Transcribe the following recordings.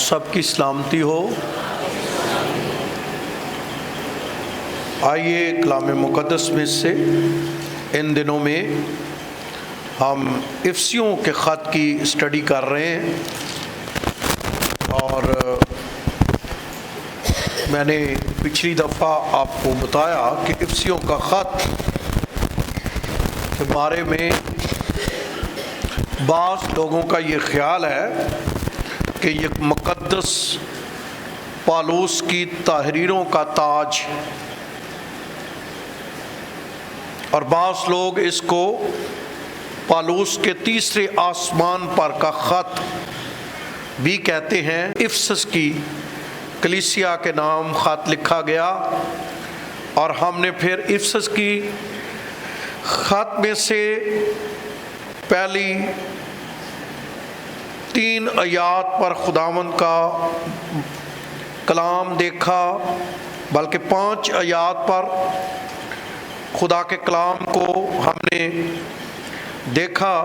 سب کی سلامتی ہو۔ آئیے کلام مقدس میں سے ان دنوں میں ہم افسیوں کے خط کی اسٹڈی کر رہے ہیں، اور میں نے پچھلی دفعہ آپ کو بتایا کہ افسیوں کا خط کے بارے میں بعض لوگوں کا یہ خیال ہے کہ یہ مقدس پالوس کی تحریروں کا تاج، اور بعض لوگ اس کو پالوس کے تیسرے آسمان پر کا خط بھی کہتے ہیں۔ افسس کی کلیسیا کے نام خط لکھا گیا، اور ہم نے پھر افسس کی خط میں سے پہلی 3 آیات پر خداوند کا کلام دیکھا، بلکہ 5 آیات پر خدا کے کلام کو ہم نے دیکھا،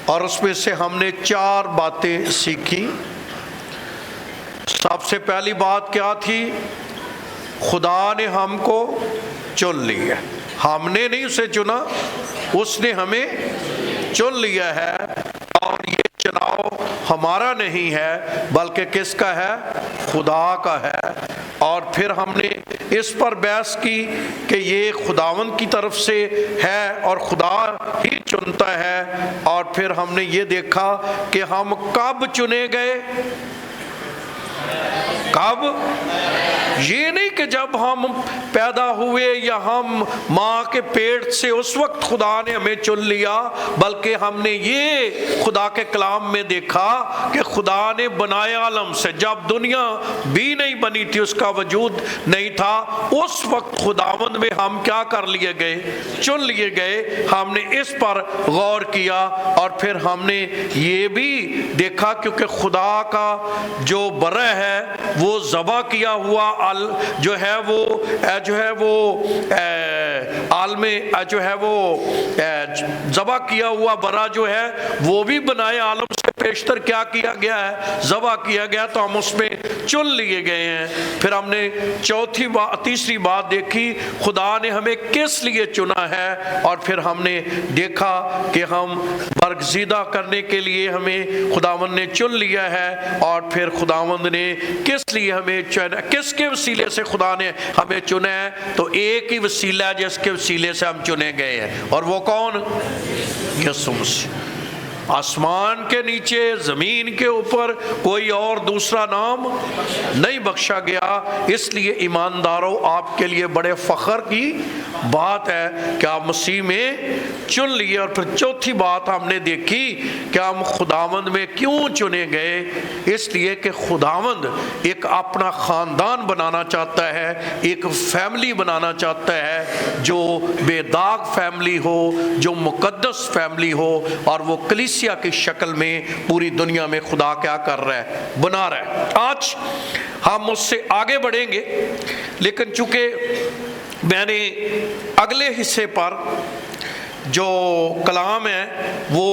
اور اس میں سے ہم نے 4 باتیں سیکھی۔ سب سے پہلی بات کیا تھی؟ خدا نے ہم کو چن لیا، ہم نے نہیں اسے چنا، اس نے ہمیں چن لیا ہے، اور یہ چناؤ ہمارا نہیں ہے بلکہ کس کا ہے؟ خدا کا ہے۔ اور پھر ہم نے اس پر بحث کی کہ یہ خداوند کی طرف سے ہے اور خدا ہی چنتا ہے، اور پھر ہم نے یہ دیکھا کہ ہم کب چنے گئے۔ کب؟ یہ نہیں کہ جب ہم پیدا ہوئے یا ہم ماں کے پیٹ سے اس وقت خدا نے ہمیں چن لیا، بلکہ ہم نے یہ خدا کے کلام میں دیکھا کہ خدا نے بنائے عالم سے، جب دنیا بھی نہیں بنی تھی، اس کا وجود نہیں تھا، اس وقت خداوند میں ہم کیا کر لیے گئے؟ چن لیے گئے۔ ہم نے اس پر غور کیا، اور پھر ہم نے یہ بھی دیکھا کیونکہ خدا کا جو برہ ہے وہ ذبح کیا ہوا جو ہے وہ عالم جو ہے وہ ذبح کیا ہوا برا جو ہے وہ بھی بنائے عالم سے پیشتر کیا کیا گیا ہے؟ ذبح کیا گیا، تو ہم اس میں چن لیے گئے ہیں۔ پھر ہم نے تیسری بات دیکھی، خدا نے ہمیں کس لیے چنا ہے، اور پھر ہم نے دیکھا کہ ہم برگزیدہ کرنے کے لیے ہمیں خداوند نے چن لیا ہے، اور پھر خداوند نے کس لیے ہمیں چنا، کس کے وسیلے سے خدا نے ہمیں چنا ہے؟ تو ایک ہی وسیلہ ہے جس کے وسیلے سے ہم چنے گئے ہیں، اور وہ کون؟ یسوع مسیح۔ آسمان کے نیچے، زمین کے اوپر کوئی اور دوسرا نام نہیں بخشا گیا۔ اس لیے ایمانداروں، آپ کے لیے بڑے فخر کی بات ہے کہ آپ مسیح میں چن لیے۔ اور پھر چوتھی بات ہم نے دیکھی کہ ہم خداوند میں کیوں چنے گئے؟ اس لیے کہ خداوند ایک اپنا خاندان بنانا چاہتا ہے، ایک فیملی بنانا چاہتا ہے جو بے داغ فیملی ہو، جو مقدس فیملی ہو، اور وہ کلیسیا کی شکل میں پوری دنیا میں خدا کیا کر رہا ہے؟ بنا رہا ہے۔ آج ہم اس سے آگے بڑھیں گے، لیکن چونکہ میں نے اگلے حصے پر جو کلام ہے وہ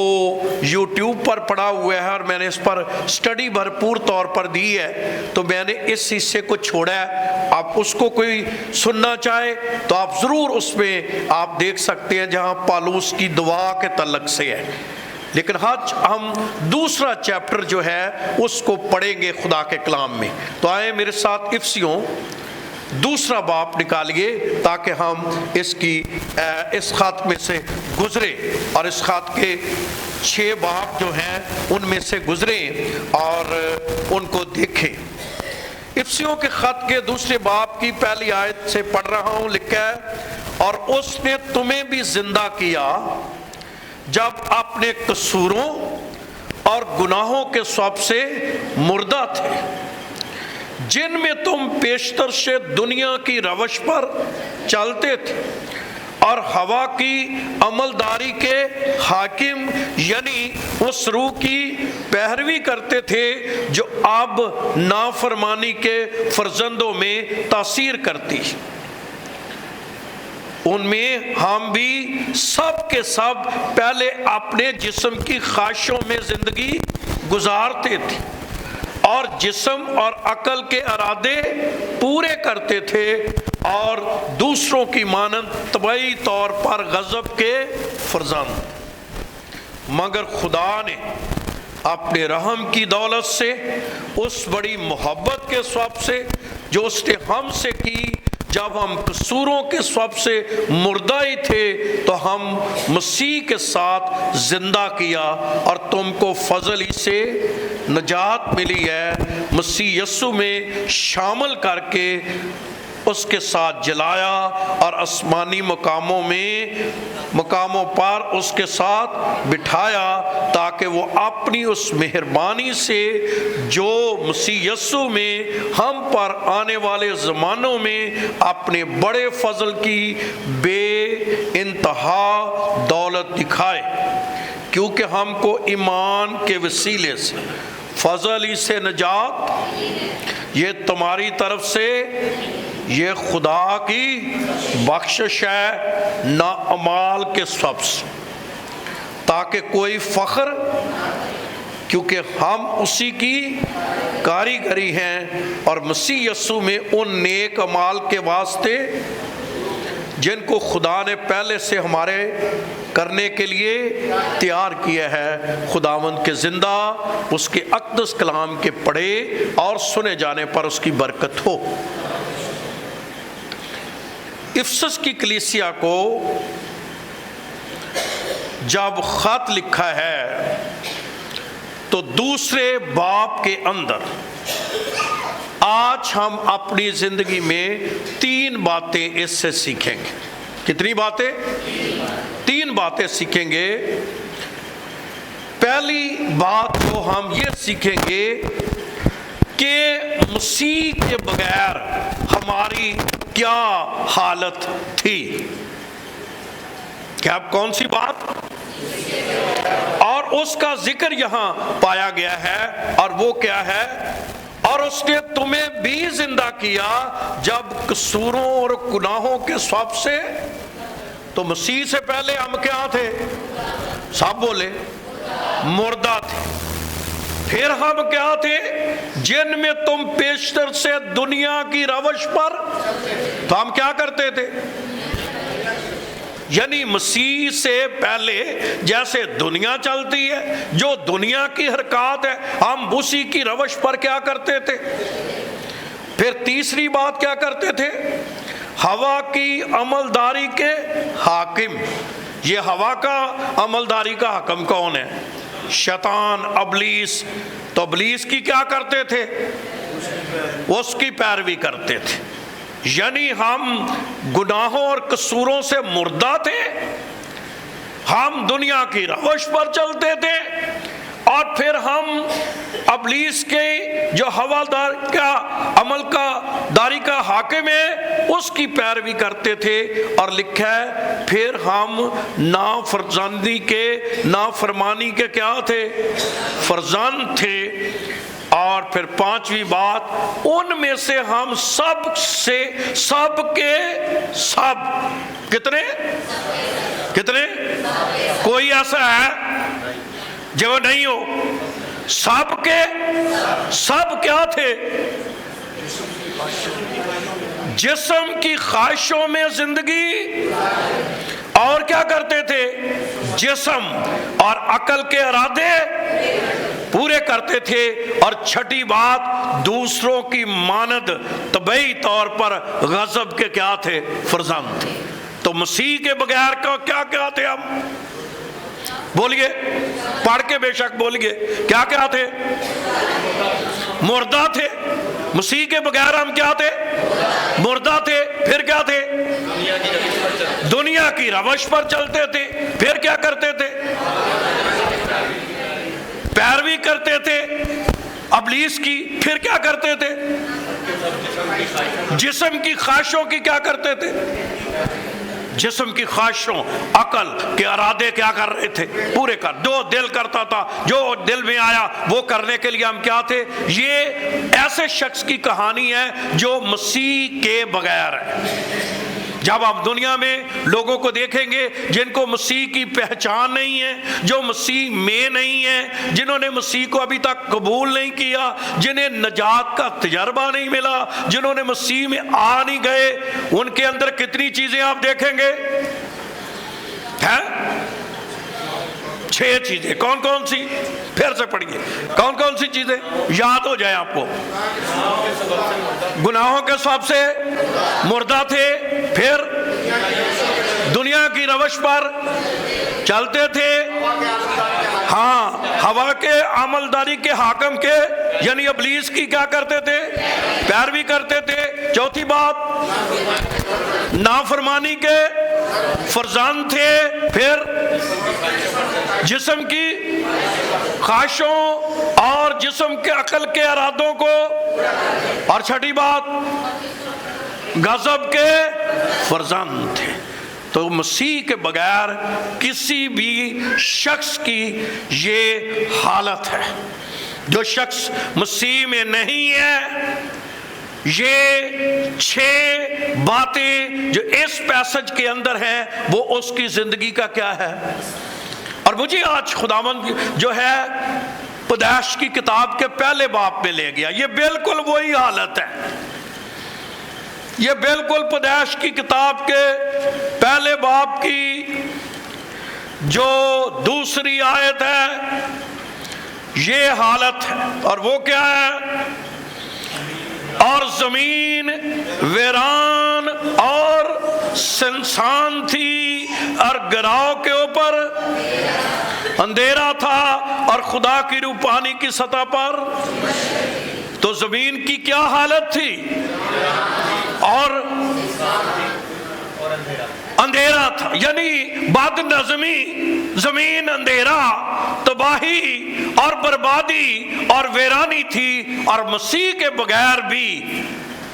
یوٹیوب پر پڑا ہوا ہے، اور میں نے اس پر سٹڈی بھرپور طور پر دی ہے، تو میں نے اس حصے کو چھوڑا ہے۔ آپ اس کو کوئی سننا چاہے تو آپ ضرور اس میں آپ دیکھ سکتے ہیں، جہاں پالوس کی دعا کے تعلق سے ہے۔ لیکن آج ہم دوسرا چیپٹر جو ہے اس کو پڑھیں گے خدا کے کلام میں۔ تو آئے میرے ساتھ افسیوں دوسرا باب نکالیے تاکہ ہم اس خط میں سے گزرے، اور اس خط کے 6 باب جو ہیں ان میں سے گزریں اور ان کو دیکھیں۔ افسیوں کے خط کے دوسرے باب کی پہلی آیت سے پڑھ رہا ہوں۔ لکھا ہے، اور اس نے تمہیں بھی زندہ کیا جب اپنے قصوروں اور گناہوں کے سبب سے مردہ تھے، جن میں تم پیشتر سے دنیا کی روش پر چلتے تھے، اور ہوا کی عملداری کے حاکم یعنی اس روح کی پیروی کرتے تھے جو اب نافرمانی کے فرزندوں میں تاثیر کرتی۔ ان میں ہم بھی سب کے سب پہلے اپنے جسم کی خواہشوں میں زندگی گزارتے تھے، اور جسم اور عقل کے ارادے پورے کرتے تھے اور دوسروں کی مانند طبعی طور پر غضب کے فرزند، مگر خدا نے اپنے رحم کی دولت سے، اس بڑی محبت کے سبب سے جو اس نے ہم سے کی، جب ہم قصوروں کے سبب سے مردہ ہی تھے تو ہم مسیح کے ساتھ زندہ کیا، اور تم کو فضل ہی سے نجات ملی ہے، مسیح یسوع میں شامل کر کے اس کے ساتھ جلایا اور آسمانی مقاموں پر اس کے ساتھ بٹھایا، تاکہ وہ اپنی اس مہربانی سے جو مسیح یسوع میں ہم پر آنے والے زمانوں میں اپنے بڑے فضل کی بے انتہا دولت دکھائے، کیونکہ ہم کو ایمان کے وسیلے سے فضل ہی سے نجات، یہ تمہاری طرف سے، یہ خدا کی بخشش ہے، نہ اعمال کے سبب سے، تاکہ کوئی فخر، کیونکہ ہم اسی کی کاریگری ہیں، اور مسیح یسوع میں ان نیک اعمال کے واسطے جن کو خدا نے پہلے سے ہمارے کرنے کے لیے تیار کیا ہے، خداوند کے زندہ اس کے اقدس کلام کے پڑھے اور سنے جانے پر اس کی برکت ہو۔ افسس کی کلیسیا کو جب خط لکھا ہے تو دوسرے باب کے اندر آج ہم اپنی زندگی میں 3 باتیں اس سے سیکھیں گے۔ کتنی باتیں؟ 3 باتیں سیکھیں گے۔ پہلی بات تو ہم یہ سیکھیں گے کہ مسیح کے بغیر ہماری کیا حالت تھی۔ کیا کون سی بات؟ اور اس کا ذکر یہاں پایا گیا ہے، اور وہ کیا ہے؟ اور اس نے تمہیں بھی زندہ کیا جب قصوروں اور گناہوں کے سبب سے۔ تو مسیح سے پہلے ہم کیا تھے؟ سب بولے مردہ تھے۔ پھر ہم کیا تھے؟ جن میں تم پیشتر سے دنیا کی روش پر، تو ہم کیا کرتے تھے؟ یعنی مسیح سے پہلے جیسے دنیا چلتی ہے، جو دنیا کی حرکات ہے، ہم اسی کی روش پر کیا کرتے تھے۔ پھر تیسری بات کیا کرتے تھے؟ ہوا کی عملداری کے حاکم۔ یہ ہوا کا عملداری کا حاکم کون ہے؟ شیطان، ابلیس۔ تو ابلیس کی کیا کرتے تھے؟ اس کی پیروی کرتے تھے۔ یعنی ہم گناہوں اور قصوروں سے مردہ تھے، ہم دنیا کی روش پر چلتے تھے، اور پھر ہم ابلیس کے جو حوالدار کا عمل کا داری کا حاکم ہے اس کی پیروی کرتے تھے۔ اور لکھا ہے پھر ہم نافرمانی کے کیا تھے؟ فرزند تھے۔ اور پھر 5ویں بات، ان میں سے ہم سب کے سب کتنے کوئی ایسا ہے جو نہیں ہو؟ سب کے سب کیا تھے؟ جسم کی خواہشوں میں زندگی، اور کیا کرتے تھے؟ جسم اور عقل کے ارادے پورے کرتے تھے۔ اور 6ٹھی بات، دوسروں کی مانند طبعی طور پر غضب کے کیا تھے؟ فرزند تھے۔ تو مسیح کے بغیر کیا کیا تھے ہم؟ بولیے، پڑھ کے بے شک بولیے، کیا کیا تھے؟ مردہ تھے۔ مسیح کے بغیر ہم کیا تھے؟ مردہ تھے۔ پھر کیا تھے؟ دنیا کی روش پر چلتے تھے۔ پھر کیا کرتے تھے؟ پیروی کرتے تھے ابلیس کی۔ پھر کیا کرتے تھے؟ جسم کی خواہشوں کی کیا کرتے تھے؟ جسم کی خواہشوں، عقل کے ارادے کیا کر رہے تھے؟ پورے کر، جو دل کرتا تھا، جو دل میں آیا وہ کرنے کے لیے ہم کیا تھے؟ یہ ایسے شخص کی کہانی ہے جو مسیح کے بغیر ہے۔ جب آپ دنیا میں لوگوں کو دیکھیں گے جن کو مسیح کی پہچان نہیں ہے، جو مسیح میں نہیں ہے، جنہوں نے مسیح کو ابھی تک قبول نہیں کیا، جنہیں نجات کا تجربہ نہیں ملا، جنہوں نے مسیح میں آ نہیں گئے، ان کے اندر کتنی چیزیں آپ دیکھیں گے؟ 6 چیزیں۔ کون کون سی؟ پھر سے پڑھیے، کون کون سی چیزیں یاد ہو جائے آپ کو؟ گناہوں کے سبب سے مردہ تھے، پھر دنیا کی روش پر چلتے تھے، ہاں ہوا کے عملداری کے حاکم کے یعنی ابلیس کی کیا کرتے تھے؟ پیروی کرتے تھے۔ چوتھی بات، نافرمانی کے فرزند تھے، پھر جسم کی خواہشوں اور جسم کے عقل کے ارادوں کو، اور چھٹی بات غضب کے فرزند تھے۔ تو مسیح کے بغیر کسی بھی شخص کی یہ حالت ہے۔ جو شخص مسیح میں نہیں ہے، یہ 6 باتیں جو اس پیسج کے اندر ہیں وہ اس کی زندگی کا کیا ہے؟ اور مجھے آج خداوند جو ہے پیدائش کی کتاب کے پہلے باب میں لے گیا۔ یہ بالکل وہی حالت ہے، یہ بالکل پیدائش کی کتاب کے پہلے باب کی جو دوسری آیت ہے، یہ حالت ہے۔ اور وہ کیا ہے؟ اور زمین ویران اور سنسان تھی، اور گراؤ کے اوپر اندھیرا تھا، اور خدا کی روح پانی کی سطح پر۔ تو زمین کی کیا حالت تھی؟ اور اندھیرا تھا، یعنی بد نظمی، زمین اندھیرا، تباہی اور بربادی اور ویرانی تھی۔ اور مسیح کے بغیر بھی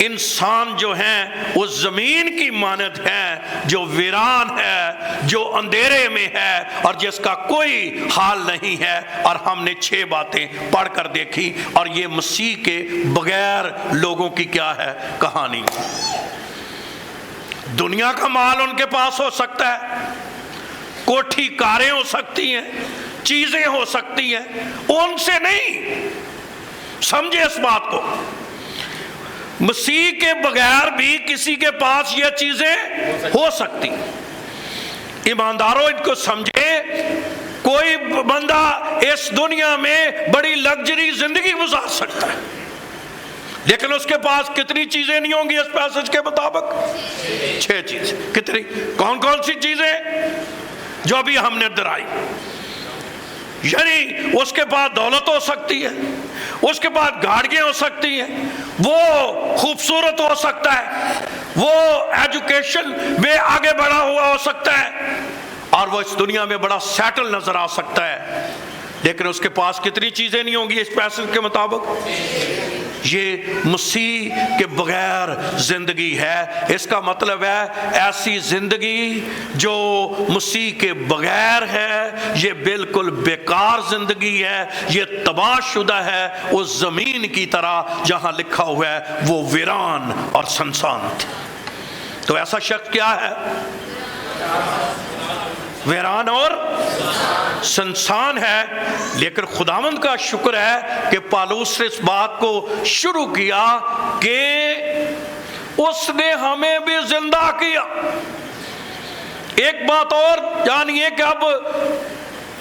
انسان جو ہیں وہ زمین کی مانند ہے، جو ویران ہے، جو اندھیرے میں ہے، اور جس کا کوئی حال نہیں ہے۔ اور ہم نے 6 باتیں پڑھ کر دیکھی، اور یہ مسیح کے بغیر لوگوں کی کیا ہے؟ کہانی۔ دنیا کا مال ان کے پاس ہو سکتا ہے، کوٹھی کاریں ہو سکتی ہیں، چیزیں ہو سکتی ہیں، ان سے نہیں۔ سمجھے اس بات کو، مسیح کے بغیر بھی کسی کے پاس یہ چیزیں ہو سکتی۔ ایمانداروں ان کو سمجھے، کوئی بندہ اس دنیا میں بڑی لگژری زندگی گزار سکتا ہے، لیکن اس کے پاس کتنی چیزیں نہیں ہوں گی اس پیسج کے مطابق؟ 6 چیزیں۔ کتنی؟ کون کون سی چیزیں جو ابھی ہم نے درائی؟ یعنی اس کے پاس دولت ہو سکتی ہے، اس کے پاس گاڑیاں ہو سکتی ہیں، وہ خوبصورت ہو سکتا ہے، وہ ایجوکیشن میں آگے بڑھا ہوا ہو سکتا ہے، اور وہ اس دنیا میں بڑا سیٹل نظر آ سکتا ہے، لیکن اس کے پاس کتنی چیزیں نہیں ہوں گی اس پیسج کے مطابق؟ یہ مسیح کے بغیر زندگی ہے۔ اس کا مطلب ہے ایسی زندگی جو مسیح کے بغیر ہے، یہ بالکل بیکار زندگی ہے، یہ تباہ شدہ ہے، اس زمین کی طرح جہاں لکھا ہوا ہے وہ ویران اور سنسان تھی۔ تو ایسا شخص کیا ہے؟ ویران اور سنسان ہے۔ لیکن خداوند کا شکر ہے کہ پالوس نے اس بات کو شروع کیا کہ اس نے ہمیں بھی زندہ کیا۔ ایک بات اور جانیے کہ اب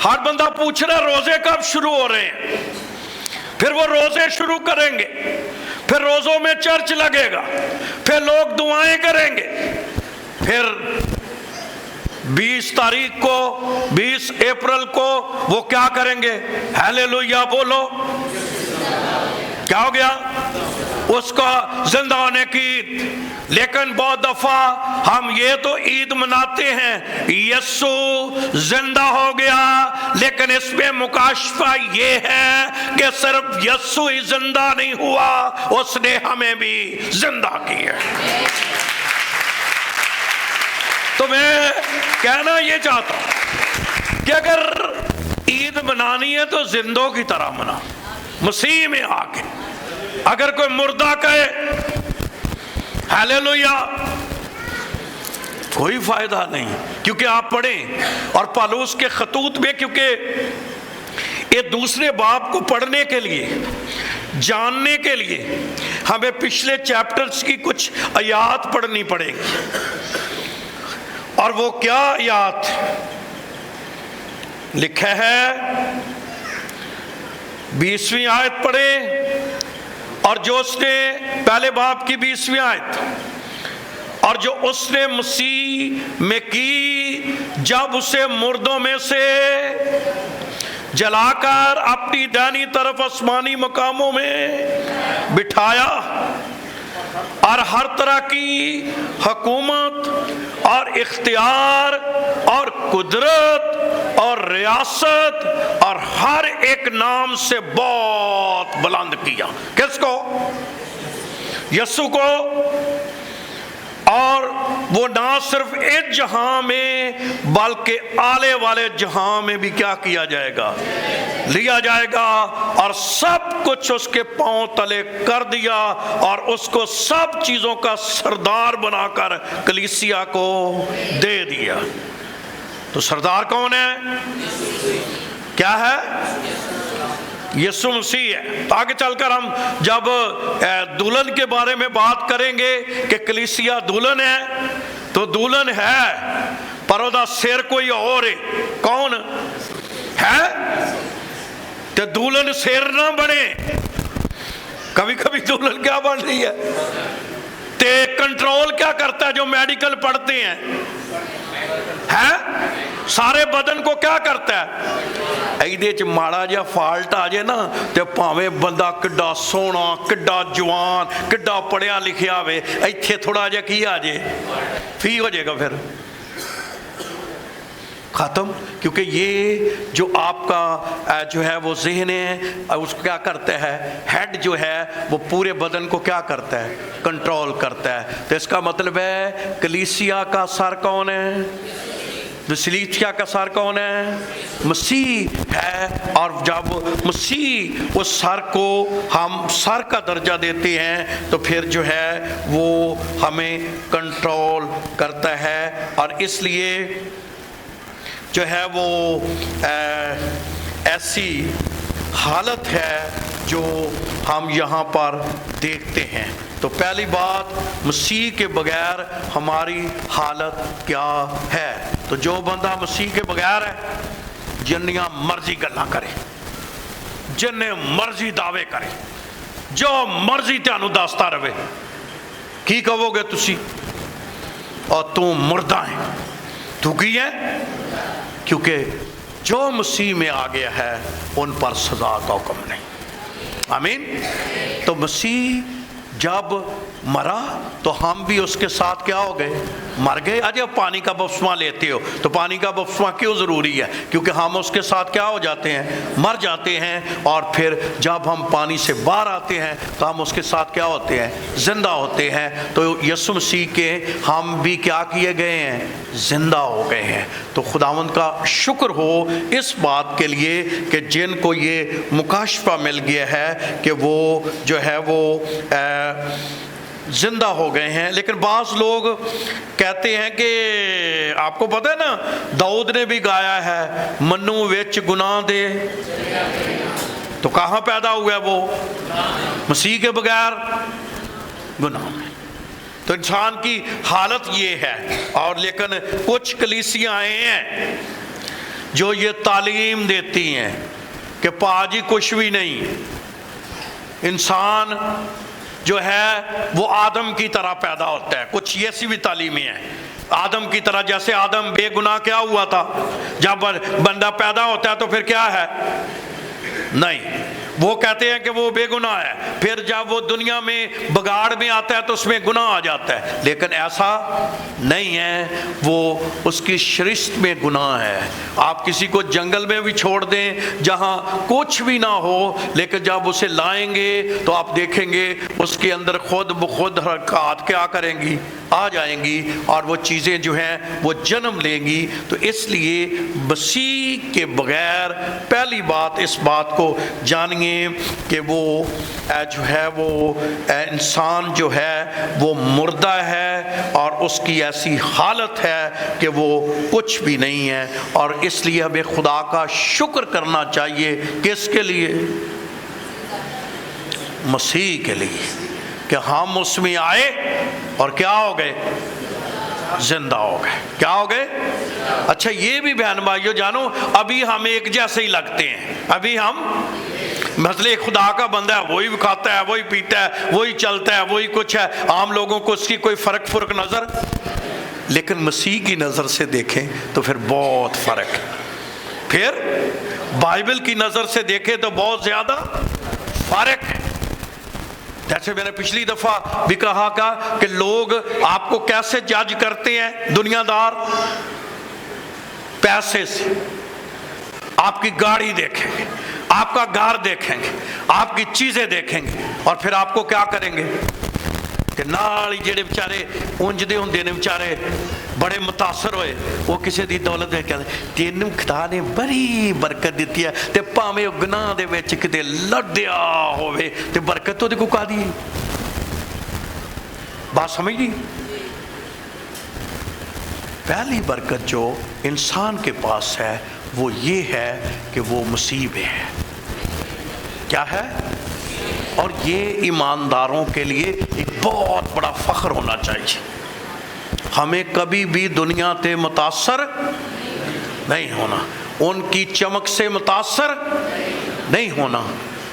ہر بندہ پوچھ رہا ہے روزے کب شروع ہو رہے ہیں؟ پھر وہ روزے شروع کریں گے، پھر روزوں میں چرچ لگے گا، پھر لوگ دعائیں کریں گے، پھر 20 تاریخ کو 20 اپریل کو وہ کیا کریں گے؟ ہیلیلویا بولو۔ کیا ہو گیا؟ اس کا زندہ ہونے کی۔ لیکن بہت دفعہ ہم یہ تو عید مناتے ہیں یسو زندہ ہو گیا، لیکن اس میں مکاشفہ یہ ہے کہ صرف یسو ہی زندہ نہیں ہوا، اس نے ہمیں بھی زندہ کیا۔ تو میں کہنا یہ چاہتا ہوں کہ اگر عید منانی ہے تو زندوں کی طرح منا، مسیح میں آ کے۔ اگر کوئی مردہ کہے ہیلیلویا، کوئی فائدہ نہیں، کیونکہ آپ پڑھیں اور پالوس کے خطوط میں، کیونکہ یہ دوسرے باب کو پڑھنے کے لیے، جاننے کے لیے ہمیں پچھلے چیپٹرز کی کچھ آیات پڑھنی پڑے گی۔ اور وہ کیا آیات لکھا ہے؟ 20ویں آیت پڑھیں، اور جو اس نے پہلے باب کی 20ویں آیت، اور جو اس نے مسیح میں کی جب اسے مردوں میں سے جلا کر اپنی دائنی طرف آسمانی مقاموں میں بٹھایا، اور ہر طرح کی حکومت اور اختیار اور قدرت اور ریاست اور ہر ایک نام سے بہت بلند کیا۔ کس کو؟ یسوع کو۔ اور وہ نہ صرف اس جہاں میں بلکہ آنے والے جہاں میں بھی کیا کیا جائے گا؟ لیا جائے گا، اور سب کچھ اس کے پاؤں تلے کر دیا، اور اس کو سب چیزوں کا سردار بنا کر کلیسیا کو دے دیا۔ تو سردار کون ہے؟ کیا ہے؟ یسوع مسیح ہے۔ تو آگے چل کر ہم جب دلہن کے بارے میں بات کریں گے کہ کلیسیا دلہن ہے، تو دلہن ہے پر وہ سر کوئی اور ہے۔ کون ہے؟ تو دلہن سر نہ بنے۔ کبھی کبھی دلہن کیا بن رہی ہے؟ تے کنٹرول کیا کرتا ہے؟ جو میڈیکل پڑھتے ہیں سارے بدن کو کیا کرتا ہے؟ ایدے چ ماڑا جا فالٹ آ جائے نا، تے پاویں بندہ کڈا سونا، کڈا جوان، کڈا پڑھیا لکھیا ہوئے، ایتھے تھوڑا جا کی آ جائے، فی ہو جائے گا، پھر ختم۔ کیونکہ یہ جو آپ کا جو ہے وہ ذہن ہے، اس کو کیا کرتا ہے؟ ہیڈ جو ہے وہ پورے بدن کو کیا کرتا ہے؟ کنٹرول کرتا ہے۔ تو اس کا مطلب ہے کلیسیا کا سر کون ہے؟ کلیسیا کا سر کون ہے؟ مسیح ہے۔ اور جب مسیح اس سر کو ہم سر کا درجہ دیتے ہیں تو پھر جو ہے وہ ہمیں کنٹرول کرتا ہے، اور اس لیے جو ہے وہ ایسی حالت ہے جو ہم یہاں پر دیکھتے ہیں۔ تو پہلی بات، مسیح کے بغیر ہماری حالت کیا ہے؟ تو جو بندہ مسیح کے بغیر ہے، جنیاں مرضی گلاں کرے، جننے مرضی دعوے کرے، جو مرضی تانوں دستا رہے، کی کہو گے تسی؟ اور تو مردہ ہے۔ تو کی ہے؟ کیونکہ جو مسیح میں آ گیا ہے ان پر سزا کا حکم نہیں۔ آمین۔ تو مسیح جب مرا تو ہم بھی اس کے ساتھ کیا ہو گئے؟ مر گئے۔ آج آپ پانی کا بپتسمہ لیتے ہو تو پانی کا بپتسمہ کیوں ضروری ہے؟ کیونکہ ہم اس کے ساتھ کیا ہو جاتے ہیں؟ مر جاتے ہیں، اور پھر جب ہم پانی سے باہر آتے ہیں تو ہم اس کے ساتھ کیا ہوتے ہیں؟ زندہ ہوتے ہیں۔ تو یسوع مسیح کے ہم بھی کیا کیے گئے ہیں؟ زندہ ہو گئے ہیں۔ تو خداوند کا شکر ہو اس بات کے لیے کہ جن کو یہ مکاشفہ مل گیا ہے کہ وہ جو ہے وہ زندہ ہو گئے ہیں۔ لیکن بعض لوگ کہتے ہیں کہ آپ کو پتہ ہے نا، داؤد نے بھی گایا ہے، منو وچ گناہ دے۔ تو کہاں پیدا ہوا ہے وہ؟ مسیح کے بغیر گناہ میں۔ تو انسان کی حالت یہ ہے۔ اور لیکن کچھ کلیسیاں ہیں جو یہ تعلیم دیتی ہیں کہ پاجی کچھ بھی نہیں، انسان جو ہے وہ آدم کی طرح پیدا ہوتا ہے۔ کچھ ایسی بھی تعلیمیں ہیں آدم کی طرح، جیسے آدم بے گناہ کیا ہوا تھا، جب بندہ پیدا ہوتا ہے تو پھر کیا ہے؟ نہیں، وہ کہتے ہیں کہ وہ بے گناہ ہے، پھر جب وہ دنیا میں بگاڑ میں آتا ہے تو اس میں گناہ آ جاتا ہے۔ لیکن ایسا نہیں ہے، وہ اس کی شرشت میں گناہ ہے۔ آپ کسی کو جنگل میں بھی چھوڑ دیں جہاں کچھ بھی نہ ہو، لیکن جب اسے لائیں گے تو آپ دیکھیں گے اس کے اندر خود بخود حرکات کیا کریں گی؟ آ جائیں گی اور وہ چیزیں جو ہیں وہ جنم لیں گی۔ تو اس لیے مسیح کے بغیر پہلی بات اس بات کو جانیے کہ وہ جو ہے وہ انسان جو ہے وہ مردہ ہے اور اس کی ایسی حالت ہے کہ وہ کچھ بھی نہیں ہے۔ اور اس لیے ہمیں خدا کا شکر کرنا چاہیے، کس کے لیے؟ مسیح کے لیے، کہ ہم اس میں آئے اور کیا ہو گئے؟ زندہ ہو گئے۔ کیا ہو گئے؟ اچھا یہ بھی بہن بھائیو جانو، ابھی ہم ایک جیسے ہی لگتے ہیں، ابھی ہم مثلا خدا کا بندہ ہے، وہی کھاتا ہے، وہی پیتا ہے، وہی چلتا ہے، وہی کچھ ہے، عام لوگوں کو اس کی کوئی فرق نظر، لیکن مسیح کی نظر سے دیکھیں تو پھر بہت فرق ہے، پھر بائبل کی نظر سے دیکھیں تو بہت زیادہ فرق ہے۔ جیسے میں نے پچھلی دفعہ بھی کہا کہ لوگ آپ کو کیسے جج کرتے ہیں، دنیا دار پیسے سے، آپ کی گاڑی دیکھیں گے، آپ کا گھر دیکھیں گے، آپ کی چیزیں دیکھیں گے، اور پھر آپ کو کیا کریں گے کہ نال ہی جڑے بیچارے اونجدے ہوندے نے بیچارے بڑے متاثر ہوئے، وہ کسی دی دولت دیکھ کے تینوں خدا نے بڑی برکت دیتی ہے، تے پاویں گناہ دے وچ کتے لڑدیا ہوئے تے برکت تو دی کو کا دی۔ بات سمجھ گئی؟ پہلی برکت جو انسان کے پاس ہے وہ یہ ہے کہ وہ مسیح میں ہے۔ کیا ہے؟ اور یہ ایمانداروں کے لیے ایک بہت بڑا فخر ہونا چاہیے۔ ہمیں کبھی بھی دنیا سے متاثر نہیں ہونا، ان کی چمک سے متاثر نہیں ہونا،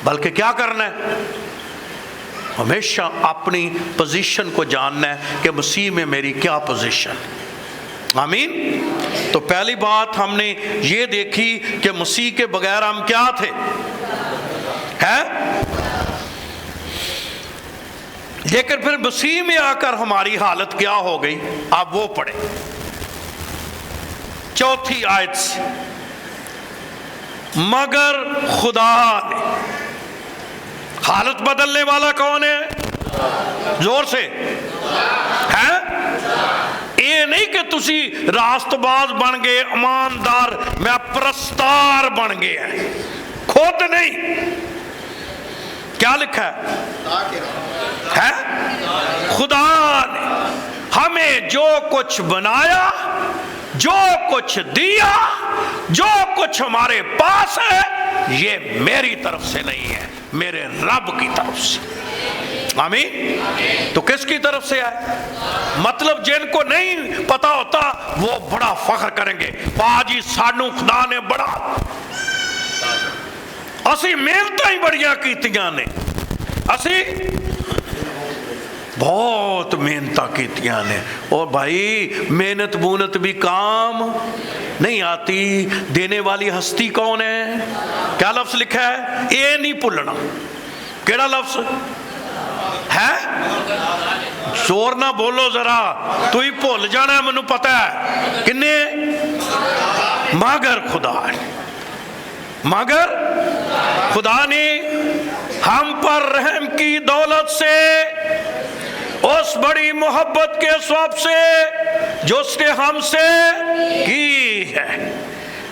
بلکہ کیا کرنا ہے؟ ہمیشہ اپنی پوزیشن کو جاننا ہے کہ مسیح میں میری کیا پوزیشن۔ آمین۔ تو پہلی بات ہم نے یہ دیکھی کہ مسیح کے بغیر ہم کیا تھے؟ لیکن پھر مسیح میں آ کر ہماری حالت کیا ہو گئی؟ آپ وہ پڑھیں 4 آیت سے، مگر خدا نے، حالت بدلنے والا کون ہے؟ زور سے ہے۔ یہ نہیں کہ تسی راست باز بن گئے، ایماندار، میں پرستار بن گیا، خود نہیں۔ کیا لکھا ہے؟ خدا نے ہمیں جو کچھ بنایا، جو کچھ دیا، جو کچھ ہمارے پاس ہے، یہ میری طرف سے نہیں ہے، میرے رب کی طرف سے۔ آمین۔ تو کس کی طرف سے ہے؟ مطلب جن کو نہیں پتا ہوتا وہ بڑا فخر کریں گے، باجی سانو خدا نے بڑا، اسی محنتاں ہی بڑیاں کیتیاں نے، اسی بہت محنتاں کیتیاں نے۔ اور بھائی محنت مونت بھی کام نہیں آتی، دینے والی ہستی کون ہے؟ کیا لفظ لکھا ہے؟ یہ نہیں بھولنا۔ کیڑا لفظ ہے؟ زور نہ بولو ذرا، تو ہی بھول جانا ہے، مجھے پتا ہے کنے۔ مگر خدا نے، مگر خدا نے ہم پر رحم کی دولت سے، اس بڑی محبت کے سبب سے جو اس نے ہم سے کی ہے،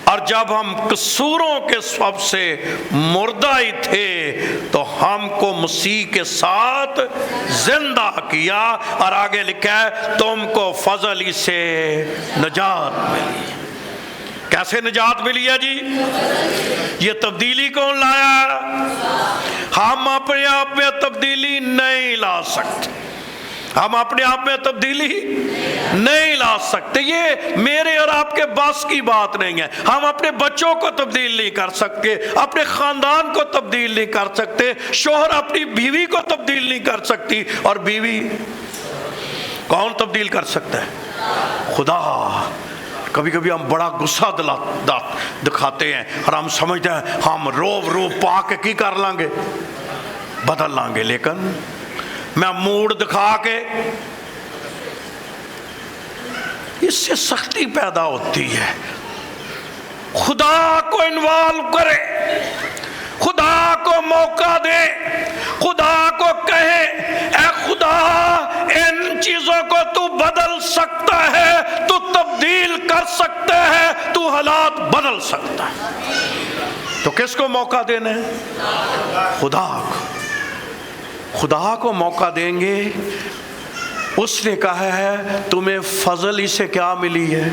اور جب ہم قصوروں کے سبب سے مردہ ہی تھے تو ہم کو مسیح کے ساتھ زندہ کیا۔ اور آگے لکھا ہے تم کو فضل ہی سے نجات ملی۔ کیسے نجات ملی ہے جی؟ یہ تبدیلی کون لایا؟ ہم اپنے آپ میں تبدیلی نہیں لا سکتے، ہم اپنے آپ میں تبدیلی نہیں لا سکتے، یہ میرے اور آپ کے بس کی بات نہیں ہے۔ ہم اپنے بچوں کو تبدیل نہیں کر سکتے، اپنے خاندان کو تبدیل نہیں کر سکتے، شوہر اپنی بیوی کو تبدیل نہیں کر سکتی، اور بیوی کون تبدیل کر سکتا ہے؟ خدا۔ کبھی کبھی ہم بڑا غصہ دکھاتے ہیں اور ہم سمجھتے ہیں ہم روب پا کے کی کر لیں گے، بدل لیں گے، لیکن میں موڈ دکھا کے، اس سے سختی پیدا ہوتی ہے۔ خدا کو انوالو کرے، خدا کو موقع دے، خدا کو کہے اے خدا ان چیزوں کو تو سکتا ہے، تو تبدیل کر سکتا ہے، تو حالات بدل سکتا ہے۔ تو کس کو موقع دینا ہے؟ خدا کو۔ خدا کو موقع دیں گے۔ اس نے کہا ہے تمہیں فضل ہی سے کیا ملی ہے؟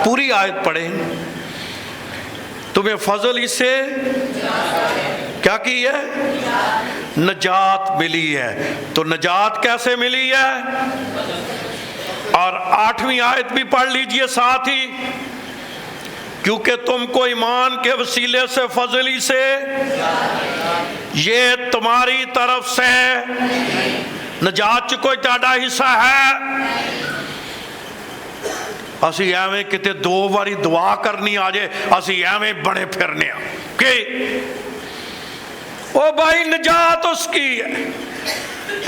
پوری آیت پڑھیں، تمہیں فضل ہی سے کیا کی ہے؟ نجات ملی ہے۔ تو نجات کیسے ملی ہے؟ اور 8ویں آیت بھی پڑھ لیجئے ساتھ ہی، کیونکہ تم کو ایمان کے وسیلے سے فضل ہی سے، یہ تمہاری طرف سے نجات چ کوئی تہاڈا حصہ ہے؟ اسی ایویں کتے 2 باری دعا کرنی آ جائے اسی ایویں بڑے پھرنے کہ او بھائی نجات اس کی ہے۔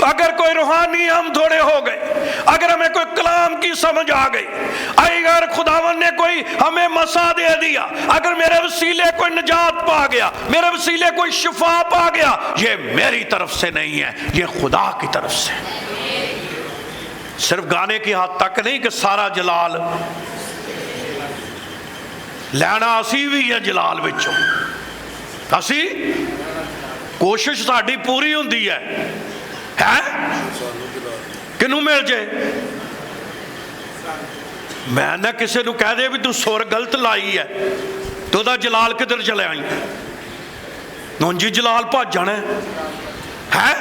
اگر کوئی روحانی ہم تھوڑے ہو گئے، اگر ہمیں کوئی کلام کی سمجھ آ گئی، اگر خداوند نے کوئی ہمیں مسا دے دیا، اگر میرے وسیلے کوئی نجات پا گیا، میرے وسیلے کوئی شفا پا گیا، یہ میری طرف سے نہیں ہے، یہ خدا کی طرف سے۔ صرف گانے کی حد تک نہیں کہ سارا جلال لینا اسی بھی ہے، جلال بچوں اسی کوشش ساڑھی پوری ہوندی ہے کنوں مل جائے۔ میں نہ کسی نو کہہ دے بھی تو سور غلط لائی ہے تو دا جلال کدھر چلے آئی نونجی جلال پا جانا ہے۔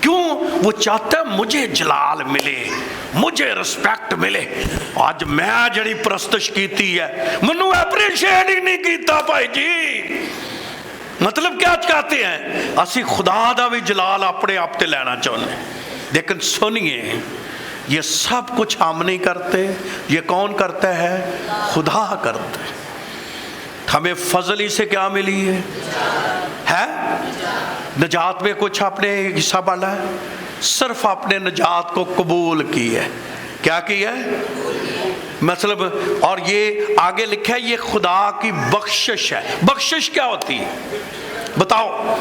کیوں؟ وہ چاہتا ہے مجھے جلال ملے، مجھے رسپیکٹ ملے۔ آج میں جڑی پرستش کیتی ہے منو اپریشیٹ ہی نہیں کیتا بھائی جی۔ مطلب کیا چاہتے ہیں؟ اسی خدا دا بھی جلال اپنے آپ تے لینا چاہتے ہیں۔ لیکن سنیے، یہ سب کچھ ہم نہیں کرتے، یہ کون کرتا ہے؟ خدا کرتا ہے۔ ہمیں فضل ہی سے کیا ملی ہے؟ نجات میں کچھ اپنے حصہ بالا ہے؟ صرف اپنے نجات کو قبول کی ہے۔ کیا کی ہے؟ مطلب، اور یہ آگے لکھا ہے یہ خدا کی بخشش ہے۔ بخشش کیا ہوتی ہے بتاؤ؟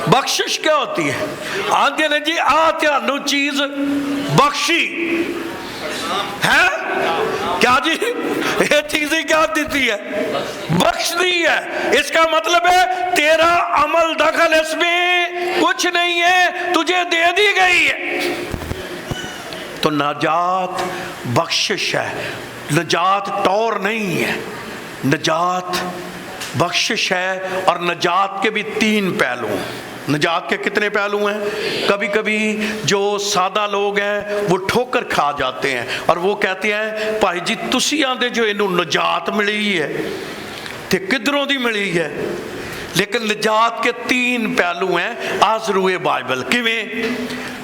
بخشش کیا ہوتی ہے؟ آگے نے جی آتیانو چیز بخشی ہے کیا جی؟ یہ چیزیں کیا دیتی ہے؟ بخش دی ہے۔ اس کا مطلب ہے تیرا عمل دخل اس میں کچھ نہیں ہے، تجھے دے دی گئی ہے۔ تو نجات بخشش ہے، نجات ٹور نہیں ہے، نجات بخشش ہے۔ اور نجات کے بھی 3 پہلو۔ نجات کے کتنے پہلو ہیں؟ کبھی کبھی جو سادہ لوگ ہیں وہ ٹھوکر کھا جاتے ہیں اور وہ کہتے ہیں بھائی جی تسی آندے جو انہوں نجات ملی ہے تے کدھروں دی ملی ہے؟ لیکن نجات کے 3 پہلو ہیں آج روئے بائبل۔ کیویں؟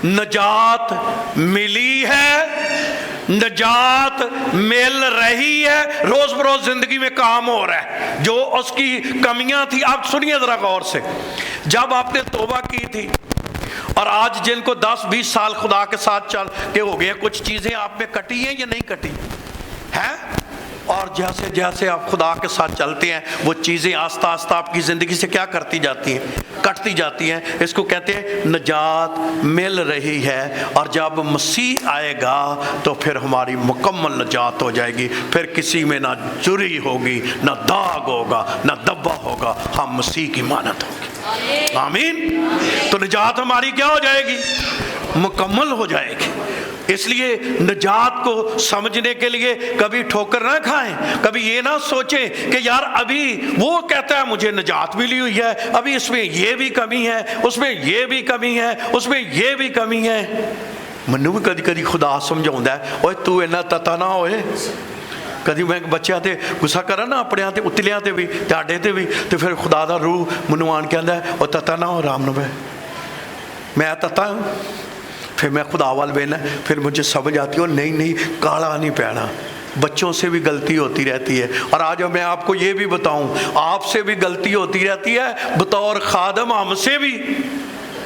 نجات ملی ہے، نجات مل رہی ہے، روز بروز زندگی میں کام ہو رہا ہے جو اس کی کمیاں تھی۔ آپ سنیے ذرا غور سے، جب آپ نے توبہ کی تھی اور آج جن کو 10-20 سال خدا کے ساتھ چل کے ہو گئے، کچھ چیزیں آپ میں کٹی ہیں یا نہیں کٹی ہیں؟ اور جیسے جیسے آپ خدا کے ساتھ چلتے ہیں وہ چیزیں آہستہ آہستہ آپ کی زندگی سے کیا کرتی جاتی ہیں؟ کٹتی جاتی ہیں۔ اس کو کہتے ہیں نجات مل رہی ہے، اور جب مسیح آئے گا تو پھر ہماری مکمل نجات ہو جائے گی۔ پھر کسی میں نہ جری ہوگی، نہ داغ ہوگا، نہ دبا ہوگا، ہم مسیح کی مانت ہوگی۔ آمین۔ تو نجات ہماری کیا ہو جائے گی؟ مکمل ہو جائے گی۔ اس لیے نجات کو سمجھنے کے لیے کبھی ٹھوکر نہ کھائیں، کبھی یہ نہ سوچیں کہ یار ابھی وہ کہتا ہے مجھے نجات ملی ہوئی ہے، ابھی اس میں یہ بھی کمی ہے، اس میں یہ بھی کمی ہے، اس میں یہ بھی کمی ہے۔ منو بھی کدی کدی خدا سمجھاؤں ہے اوے تو اینا تتا نہ ہوئے۔ کدی میں بچیاں تے گسا کرا نا اپنے تے اتلیاں تے بھی تہاڈے تے بھی، تو پھر خدا دا روح منو آن کے آندا ہے او تتا نہ ہو رام نبے، میں تتا ہوں۔ پھر میں خدا وال بینا، پھر مجھے سمجھ آتی ہے نہیں نہیں کالا نہیں پہنا۔ بچوں سے بھی غلطی ہوتی رہتی ہے، اور آج میں آپ کو یہ بھی بتاؤں آپ سے بھی غلطی ہوتی رہتی ہے، بطور خادم ہم سے بھی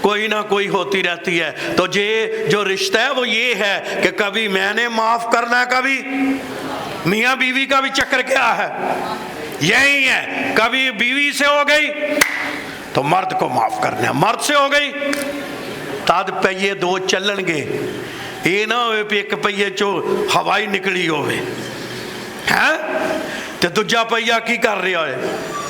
کوئی نہ کوئی ہوتی رہتی ہے۔ تو یہ جو رشتہ ہے وہ یہ ہے کہ کبھی میں نے معاف کرنا ہے، کبھی میاں بیوی کا بھی چکر کیا ہے یہی ہے، کبھی بیوی سے ہو گئی تو مرد کو معاف کرنا ہے، مرد سے ہو گئی تاد پہ یہ 2 چلن گے، ਇਹ ਨਾ ਹੋਵੇ ਵੀ ਇੱਕ ਪਹੀਏ ਚੋਂ ਹਵਾ ਹੀ ਨਿਕਲੀ ਹੋਵੇ ਹੈ ਤੇ ਦੂਜਾ ਪਹੀਆ ਕੀ ਕਰ ਰਿਹਾ ਹੋਏ,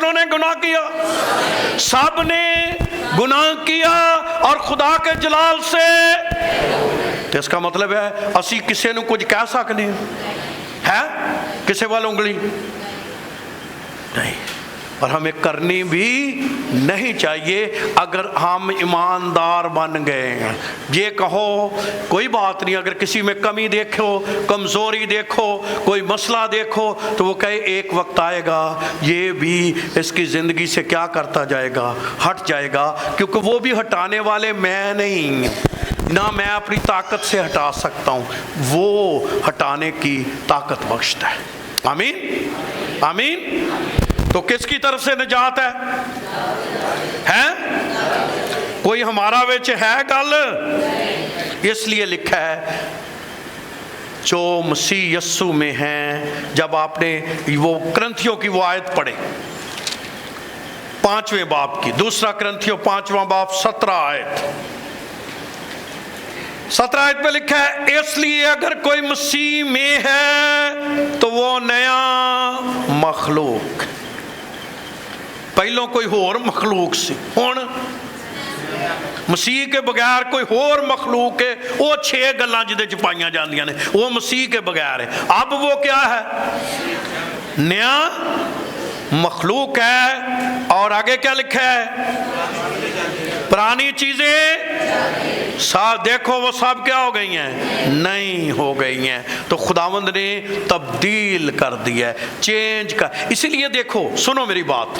کتنوں نے گناہ کیا؟ سب نے گناہ کیا اور خدا کے جلال سے. تو اس کا مطلب ہے اسی کسی نو کچھ کہہ سکنے ہے؟ کسی وال انگلی نہیں. اور ہمیں کرنی بھی نہیں چاہیے اگر ہم ایماندار بن گئے ہیں. یہ کہو کوئی بات نہیں، اگر کسی میں کمی دیکھو، کمزوری دیکھو، کوئی مسئلہ دیکھو تو وہ کہے ایک وقت آئے گا یہ بھی اس کی زندگی سے کیا کرتا جائے گا، ہٹ جائے گا. کیونکہ وہ بھی ہٹانے والے میں نہیں، نہ میں اپنی طاقت سے ہٹا سکتا ہوں، وہ ہٹانے کی طاقت بخشتا ہے. آمین آمین. تو کس کی طرف سے نجات ہے؟ کوئی ہمارا وچ ہے گل؟ اس لیے لکھا ہے جو مسیح یسوع میں ہیں. جب آپ نے وہ کرنتھیوں کی وہ آیت پڑھے 5ویں باب کی، دوسرا کرنتھیوں 5واں باب 17 آیت. 17 آیت میں لکھا ہے اس لیے اگر کوئی مسیح میں ہے تو وہ نیا مخلوق. پہلوں کوئی ہور مخلوق سی، ہن مسیح کے بغیر کوئی ہور مخلوق ہے. وہ 6 گلاں جدے چ پائیاں جاندیاں نے وہ مسیح کے بغیر ہے. اب وہ کیا ہے؟ نیا مخلوق ہے. اور آگے کیا لکھا ہے؟ پرانی چیزیں ساتھ دیکھو وہ سب کیا ہو گئی ہیں؟ نہیں ہو گئی ہیں. تو خداوند نے تبدیل کر دیا ہے، چینج کر. اسی لیے دیکھو، سنو میری بات،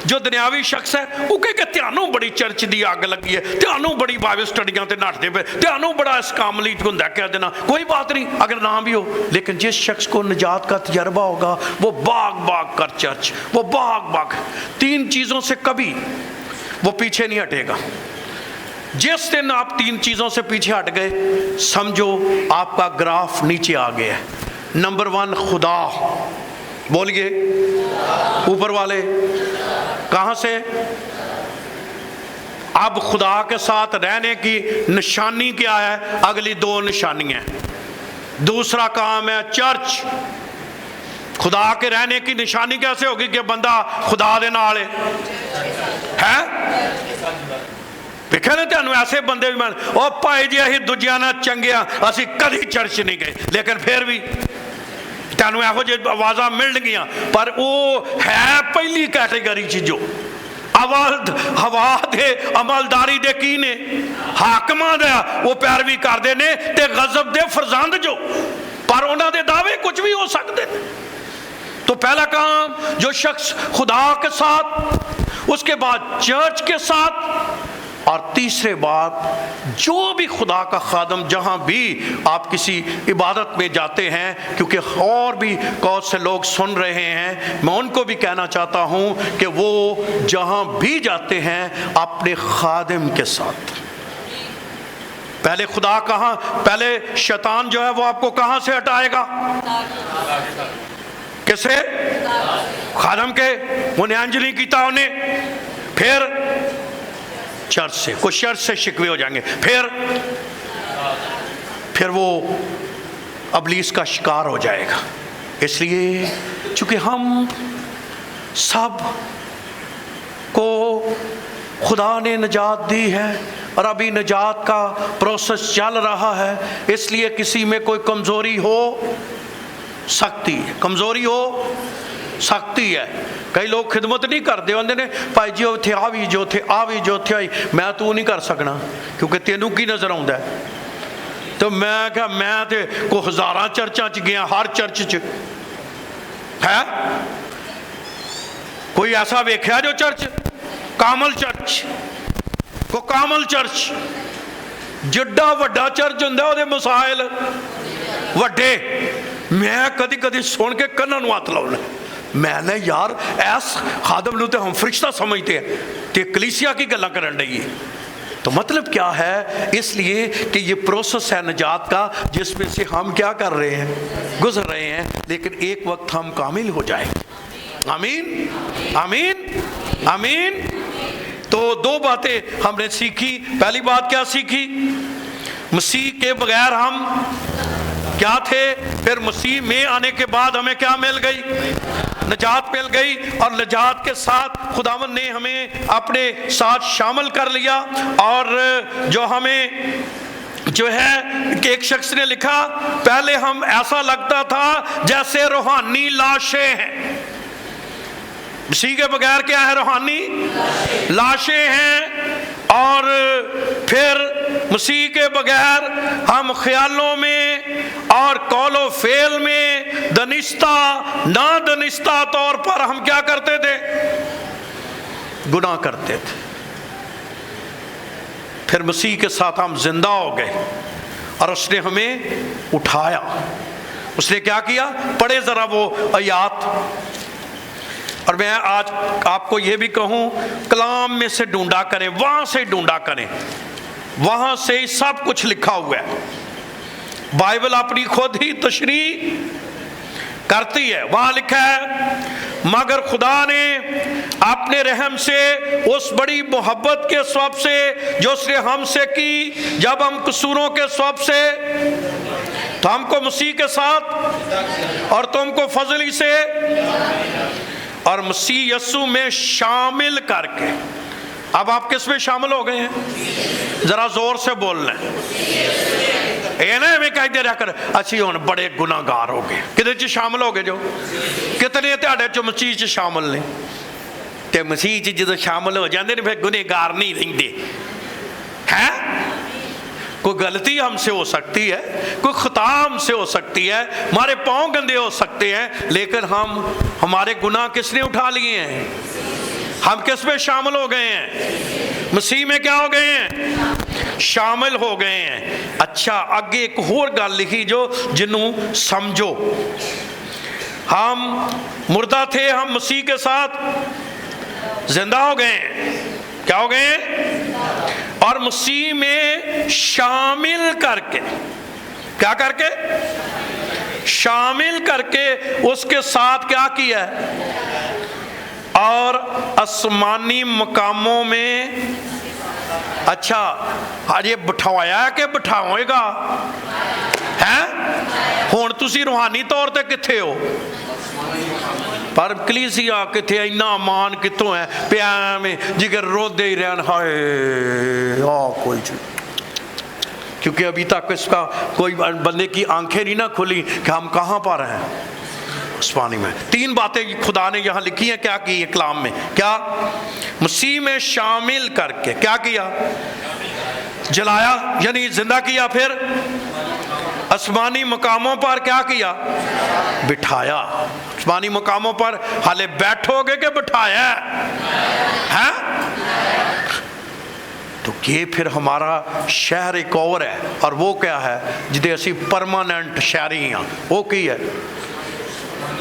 جو دنیاوی شخص ہے وہ کہے کہ تیانوں بڑی چرچ دی آگ لگی ہے، تیانوں بڑی بائبل سٹڈیاں تے نٹدے پے، تیانوں بڑا اس کاملی ہوندا کہہ دینا. کوئی بات نہیں اگر نہ بھی ہو، لیکن جس شخص کو نجات کا تجربہ ہوگا وہ باغ باغ کر چرچ، وہ باغ باغ 3 چیزوں سے کبھی وہ پیچھے نہیں ہٹے گا. جس دن آپ 3 چیزوں سے پیچھے ہٹ گئے سمجھو آپ کا گراف نیچے آ گیا ہے. نمبر 1 خدا. بولیے اوپر والے. کہاں سے؟ اب خدا کے ساتھ رہنے کی نشانی کیا ہے؟ اگلی 2 نشانیاں. دوسرا کام ہے چرچ. خدا کے رہنے کی نشانی کیسے ہوگی کہ بندہ خدا دے نال ہے؟ دیکھے نا تینوں ایسے بندے بھی او پائے جی اسی دوجیاں نال چنگیاں اسی کدی چرچ نہیں گئے، لیکن پھر بھی تینوں ایہو جے آوازاں مل گیاں، پر وہ ہے پہلی کیٹیگری چ جو ہوا دے عملداری دے کی نے حاکماں دے وہ پیروی کر دے نے تے غضب دے فرزند جو، پر انہاں دے دعوے کچھ بھی ہو سکتے. تو پہلا کام جو شخص خدا کے ساتھ، اس کے بعد چرچ کے ساتھ، اور تیسرے بات جو بھی خدا کا خادم جہاں بھی آپ کسی عبادت میں جاتے ہیں، کیونکہ اور بھی بہت سے لوگ سن رہے ہیں، میں ان کو بھی کہنا چاہتا ہوں کہ وہ جہاں بھی جاتے ہیں اپنے خادم کے ساتھ. پہلے خدا کہاں، پہلے شیطان جو ہے وہ آپ کو کہاں سے ہٹائے گا؟ کسے؟ خادم کے. انہیں انج نہیں کیتا انہیں، پھر چرچ سے، کچھ چرچ سے شکوے ہو جائیں گے، پھر وہ ابلیس کا شکار ہو جائے گا. اس لیے چونکہ ہم سب کو خدا نے نجات دی ہے اور ابھی نجات کا پروسیس چل رہا ہے، اس لیے کسی میں کوئی کمزوری ہو سکتی ہے، کمزوری ہو سکتی ہے. کئی لوگ خدمت نہیں کرتے ہوندے نے بھائی جی اتھے آوی جو تھے آوی جو تھے آئی، میں تو نہیں کر سکنا کیونکہ تینوں کی نظر آؤں ہے. تو میں کہا میں تے کو ہزاراں چرچاں چ گیا، ہر چرچ چ ہے کوئی ایسا ویکھیا جو چرچ کامل چرچ کو کامل چرچ جڈا وڈا چرچ ہوندا او دے مسائل وڈے. میں کدی کدی سن کے کناں نوں ہاتھ لاؤنا، میں نے یار ایس خادم نوں تے ہم فرشتہ سمجھتے ہیں تے کلیسیا کی گلاں کرن رہی ہے. تو مطلب کیا ہے؟ اس لیے کہ یہ پروسیس ہے نجات کا جس میں سے ہم کیا کر رہے ہیں؟ گزر رہے ہیں، لیکن ایک وقت ہم کامل ہو جائیں. آمین آمین آمین. تو 2 باتیں ہم نے سیکھی. پہلی بات کیا سیکھی؟ مسیح کے بغیر ہم کیا تھے، پھر مسیح میں آنے کے بعد ہمیں کیا مل گئی؟ نجات مل گئی، اور نجات کے ساتھ خداوند نے ہمیں اپنے ساتھ شامل کر لیا۔ اور جو ہمیں جو ہے کہ ایک شخص نے لکھا، پہلے ہم ایسا لگتا تھا جیسے روحانی لاشیں ہیں۔ مسیح کے بغیر کیا ہے؟ روحانی لاشیں ہیں۔ اور پھر مسیح کے بغیر ہم خیالوں میں اور قول و فعل میں دانستہ نادانستہ طور پر ہم کیا کرتے تھے؟ گناہ کرتے تھے۔ پھر مسیح کے ساتھ ہم زندہ ہو گئے اور اس نے ہمیں اٹھایا۔ اس نے کیا کیا؟ پڑھے ذرا وہ آیات۔ اور میں آج آپ کو یہ بھی کہوں، کلام میں سے ڈھونڈا کریں، وہاں سے ڈھونڈا کریں، وہاں سے سب کچھ لکھا ہوا ہے۔ بائبل اپنی خود ہی تشریح کرتی ہے۔ وہاں لکھا ہے، مگر خدا نے اپنے رحم سے اس بڑی محبت کے سبب سے جو اس نے ہم سے کی، جب ہم قصوروں کے سبب سے، تو ہم کو مسیح کے ساتھ اور تم کو فضل ہی سے اور مسیح یسوع میں شامل کر کے۔ اب آپ کس میں شامل ہو گئے ہیں؟ ذرا زور سے بول لیں۔ یہ نا ہمیں کہتے رہا کر اچھی ہون بڑے گناہ گار ہو گئے، کدھر چ شامل ہو گئے؟ جو کتنے تہاڈے چ مسیح چ شامل نے، تے مسیح چ جدو شامل ہو جاندے نے پھر گناہ گار نہیں رہندے ہیں۔ کوئی غلطی ہم سے ہو سکتی ہے، کوئی خطا ہم سے ہو سکتی ہے، ہمارے پاؤں گندے ہو سکتے ہیں، لیکن ہمارے گناہ کس نے اٹھا لیے ہیں؟ ہم کس میں شامل ہو گئے ہیں؟ مسیح میں کیا ہو گئے ہیں؟ شامل ہو گئے ہیں۔ اچھا، آگے ایک اور گل لکھی جو جنوں سمجھو۔ ہم مردہ تھے، ہم مسیح کے ساتھ زندہ ہو گئے ہیں۔ کیا ہو گئے ہیں؟ اور مسیح میں شامل کر کے، کیا کر کے؟ شامل کر کے اس کے ساتھ کیا کیا ہے؟ اور آسمانی مقاموں میں، اچھا یہ بٹھوایا ہے کہ بٹھاوے گا؟ ہے ہون تسی روحانی طور تے کتھے ہو؟ پر کلیسیا کتھے؟ اینا امان کتوں ہے؟ پیام جگر رو دے ہی رہن، ہائے کوئی چیز، کیونکہ ابھی تک اس کا کوئی بندے کی آنکھیں نہیں نہ کھلی کہ ہم کہاں پر ہیں آسمانی میں۔ تین باتیں خدا نے یہاں لکھی ہیں، کیا کی کلام میں؟ کیا؟ مسیح میں شامل کر کے کیا کیا؟ جلایا، یعنی زندہ کیا، پھر آسمانی مقاموں پر کیا کیا؟ بٹھایا۔ آسمانی مقاموں پر حالے بیٹھو گے کہ بٹھایا ہے؟ تو یہ پھر ہمارا شہر ایک اور ہے، اور وہ کیا ہے جدے اسی پرماننٹ شہری ہیں؟ وہ کی ہے؟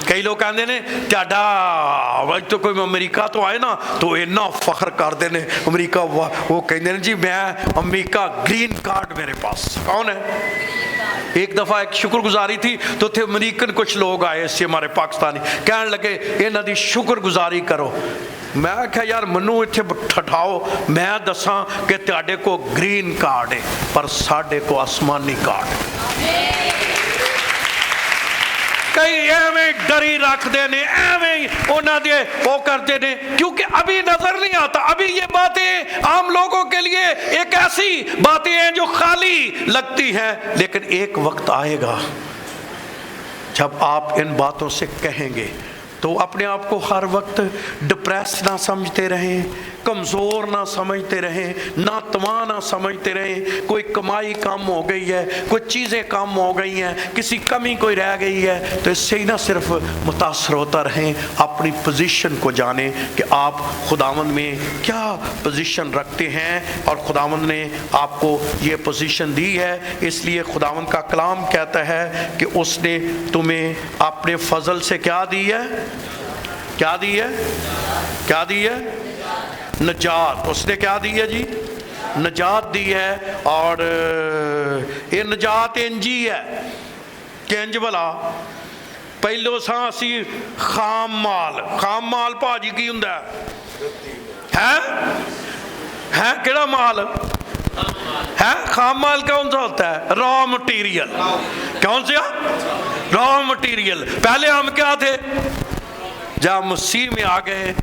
کئی لوگ کہتے ہیں تیاڈا تو کوئی امریکہ تو آئے نا تو اتنا فخر کرتے ہیں امریکہ، وہ کہتے ہیں جی میں امریکہ گرین کارڈ میرے پاس۔ کون ہے؟ ایک دفعہ ایک شکر گزاری تھی تو تھے امریکن کچھ لوگ آئے اس سے ہمارے پاکستانی، کہنے لگے انہاں دی شکر گزاری کرو۔ میں کہا یار منو اتھے ٹھٹھاؤ، میں دساں کہ تیاڈے کو گرین کارڈ ہے پر ساڈے کو آسمانی کارڈ ہے۔ کئی ایویں ڈری رکھ دینے، ایویں انہاں دے وہ کر دینے، کیونکہ ابھی نظر نہیں آتا۔ ابھی یہ باتیں عام لوگوں کے لیے ایک ایسی باتیں ہیں جو خالی لگتی ہیں، لیکن ایک وقت آئے گا جب آپ ان باتوں سے کہیں گے تو اپنے آپ کو ہر وقت ڈپریس نہ سمجھتے رہیں، کمزور نہ سمجھتے رہیں، ناتواں نہ سمجھتے رہیں، کوئی کمائی کم ہو گئی ہے، کوئی چیزیں کم ہو گئی ہیں، کسی کمی کوئی رہ گئی ہے، تو اس سے ہی نہ صرف متاثر ہوتا رہیں، اپنی پوزیشن کو جانیں کہ آپ خداوند میں کیا پوزیشن رکھتے ہیں، اور خداوند نے آپ کو یہ پوزیشن دی ہے۔ اس لیے خداوند کا کلام کہتا ہے کہ اس نے تمہیں اپنے فضل سے کیا دی ہے؟ کیا دی ہے؟ کیا دی ہے؟ نجات۔ اس نے کیا دی ہے جی؟ نجات دی ہے۔ اور یہ نجات انجی ہے کہ انج بلا پہلو ساں اسی خام مال پاجی کی ہوں ہے کیڑا مال ہے؟ خام مال کون سا ہوتا ہے؟ Raw material. کون سا؟ Raw material. پہلے ہم کیا تھے؟ جب مسیح میں آ گئے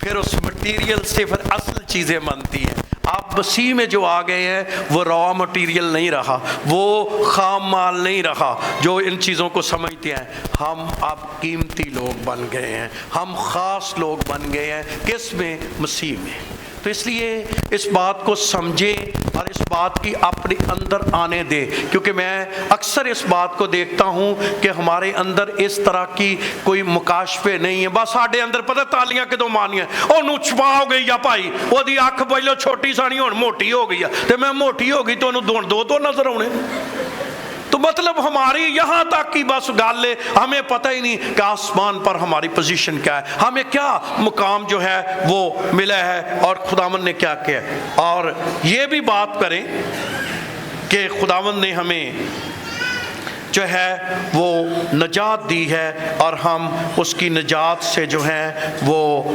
پھر اس مٹیریل سے پھر اصل چیزیں بنتی ہیں. آپ مسیح میں جو آ گئے ہیں وہ را مٹیریل نہیں رہا, وہ خام مال نہیں رہا جو ان چیزوں کو سمجھتے ہیں. ہم اب قیمتی لوگ بن گئے ہیں, ہم خاص لوگ بن گئے ہیں. کس میں؟ مسیح میں. تو اس لیے اس بات کو سمجھیں اور اس بات کی اپنے اندر آنے دے, کیونکہ میں اکثر اس بات کو دیکھتا ہوں کہ ہمارے اندر اس طرح کی کوئی مکاشفے نہیں ہیں. بس ساڈے اندر پتہ تالیاں کدوں مانیاں, او نو چھپا ہو گئی یا بھائی وہ دی اکھ پہلو چھوٹی سانی ہن موٹی ہو گئی ہے تے میں موٹی ہو گئی تو انہوں دو نظر آنے. تو مطلب ہماری یہاں تک کی بس گل ہے, ہمیں پتہ ہی نہیں کہ آسمان پر ہماری پوزیشن کیا ہے, ہمیں کیا مقام جو ہے وہ ملا ہے اور خداوند نے کیا کیا. اور یہ بھی بات کریں کہ خداوند نے ہمیں جو ہے وہ نجات دی ہے اور ہم اس کی نجات سے جو ہیں وہ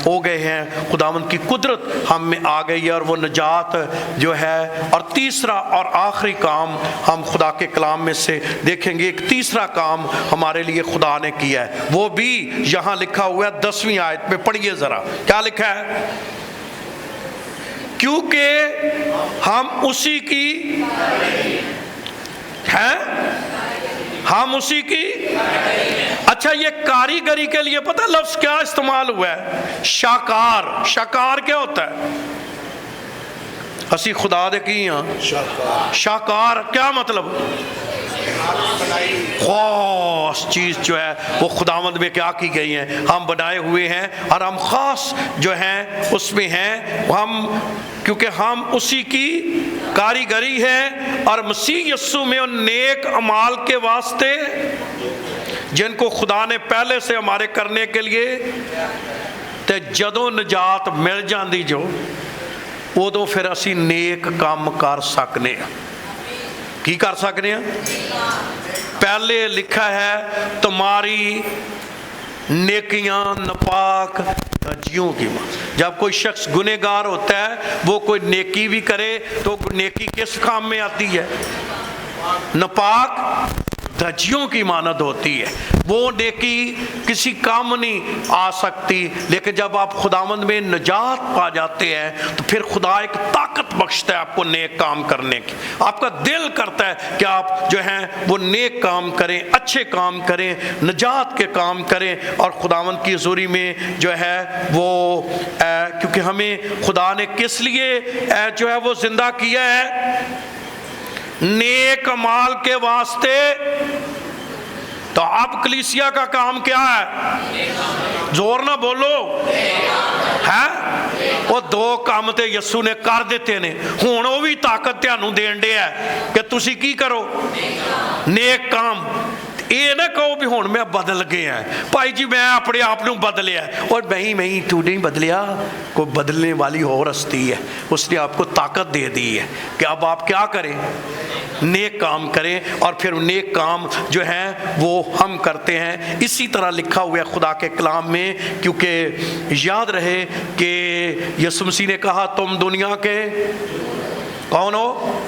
ہو گئے ہیں. خداوند کی قدرت ہم میں آ گئی ہے اور وہ نجات جو ہے. اور تیسرا اور آخری کام ہم خدا کے کلام میں سے دیکھیں گے, ایک تیسرا کام ہمارے لیے خدا نے کیا ہے, وہ بھی یہاں لکھا ہوا ہے 10ویں آیت میں. پڑھیے ذرا کیا لکھا ہے. کیونکہ ہم اسی کی ہیں, ہم اسی کی. اچھا یہ کاریگری کے لیے پتہ لفظ کیا استعمال ہوا ہے؟ شاکار. شاکار کیا ہوتا ہے؟ اسی خدا دے کی ہاں شاکار. کیا مطلب؟ خاص چیز جو ہے وہ خداوند میں کیا کی گئی ہیں, ہم بنائے ہوئے ہیں اور ہم خاص جو ہیں اس میں ہیں ہم, کیونکہ ہم اسی کی کاریگری ہے اور مسیح یسوع میں ان نیک اعمال کے واسطے جن کو خدا نے پہلے سے ہمارے کرنے کے لیے. تے جدوں نجات مل جاندی جو ادو پھر اسی نیک کام کر سکنے. کی کر سکنے ہیں؟ پہلے لکھا ہے تمہاری نیکیاں ناپاک دھجیوں کی ماں. جب کوئی شخص گنہگار ہوتا ہے وہ کوئی نیکی بھی کرے تو نیکی کس کام میں آتی ہے؟ ناپاک دھجیوں کی مانند ہوتی ہے. وہ نیکی کسی کام نہیں آ سکتی, لیکن جب آپ خداوند میں نجات پا جاتے ہیں تو پھر خدا ایک طاقت بخشتا ہے آپ کو نیک کام کرنے کی. آپ کا دل کرتا ہے کہ آپ جو ہیں وہ نیک کام کریں, اچھے کام کریں, نجات کے کام کریں. اور خداوند کی حضوری میں جو ہے وہ کیونکہ ہمیں خدا نے کس لیے جو ہے وہ زندہ کیا ہے؟ نیک اعمال کے واسطے. تو اب کلیسیا کا کام کیا ہے؟ زور نہ بولو ہے. وہ دو کام تے یسو نے کر دیتے نے, ہن وہ بھی طاقت تانوں دین دے ہے کہ تسی کی کرو نیک کام. یہ نہ کہو بھی ہن میں بدل گیا ہے بھائی جی, میں اپنے آپ کو بدلیا ہے. اور نہیں تو نہیں بدلیا, کوئی بدلنے والی اور ہستی ہے, اس نے آپ کو طاقت دے دی ہے کہ اب آپ کیا کریں؟ نیک کام کریں. اور پھر نیک کام جو ہیں وہ ہم کرتے ہیں. اسی طرح لکھا ہوا ہے خدا کے کلام میں, کیونکہ یاد رہے کہ یسوع مسیح نے کہا تم دنیا کے کون ہو؟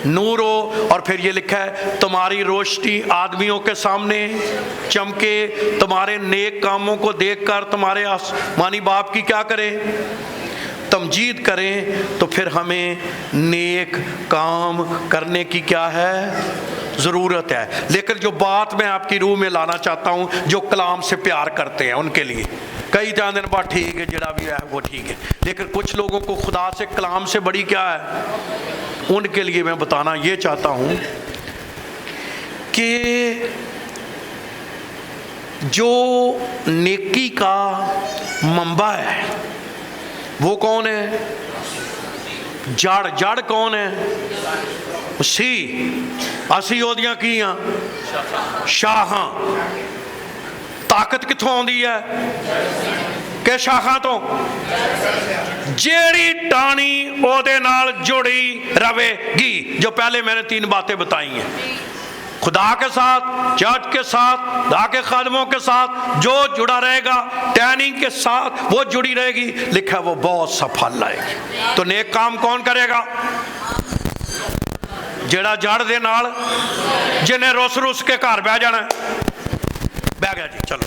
نور ہو. اور پھر یہ لکھا ہے تمہاری روشنی آدمیوں کے سامنے چمکے, تمہارے نیک کاموں کو دیکھ کر تمہارے آسمانی باپ کی کیا کرے؟ تمجید کریں. تو پھر ہمیں نیک کام کرنے کی کیا ہے؟ ضرورت ہے. لیکن جو بات میں آپ کی روح میں لانا چاہتا ہوں, جو کلام سے پیار کرتے ہیں ان کے لیے کئی جاندن بات ٹھیک ہے, جڑا بھی ہے وہ ٹھیک ہے, لیکن کچھ لوگوں کو خدا سے کلام سے بڑی کیا ہے, ان کے لیے میں بتانا یہ چاہتا ہوں کہ جو نیکی کا منبع ہے وہ کون ہے؟ جڑ کون ہے؟ اسی اودیاں کی ہاں شاخاں. طاقت کتھوں آندی ہے؟ کہ شاخاں تو جیڑی ٹانی او دے نال جڑی رہے گی. جو پہلے میں نے 3 باتیں بتائی ہیں, خدا کے ساتھ, چرچ کے ساتھ, خدا کے خادموں کے ساتھ جو جڑا رہے گا, ٹریننگ کے ساتھ وہ جڑی رہے گی, لکھا وہ بہت سا پھل لائے گی. تو نیک کام کون کرے گا؟ ਜਿਹੜਾ ਜੜ ਦੇ ਨਾਲ ਜਿਹਨੇ ਰੁੱਸ ਰੁੱਸ ਕੇ ਘਰ ਬਹਿ ਜਾਣਾ, ਬਹਿ ਗਿਆ ਜੀ, ਚਲੋ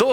2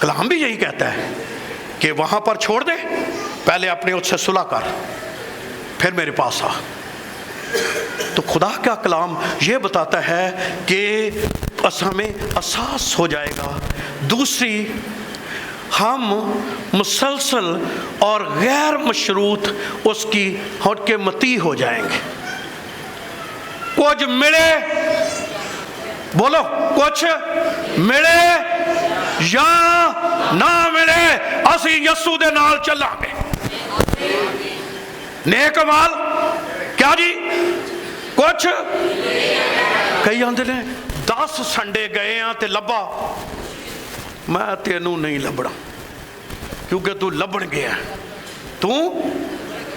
کلام بھی یہی کہتا ہے کہ وہاں پر چھوڑ دے، پہلے اپنے اس سے صلح کر، پھر میرے پاس آ۔ تو خدا کا کلام یہ بتاتا ہے کہ ہمیں احساس ہو جائے گا۔ دوسری، ہم مسلسل اور غیر مشروط اس کی ہٹ کے مطیع ہو جائیں گے۔ کچھ ملے، بولو، کچھ ملے یا نہ ملے، اسی یسو دے نال چلا گے۔ نیک مال کیا جی؟ کچھ کئی آندے نے 10 سنڈے گئے ہیں تے لبا، میں تینوں نہیں لبڑا کیونکہ تو لبڑ گیا، تو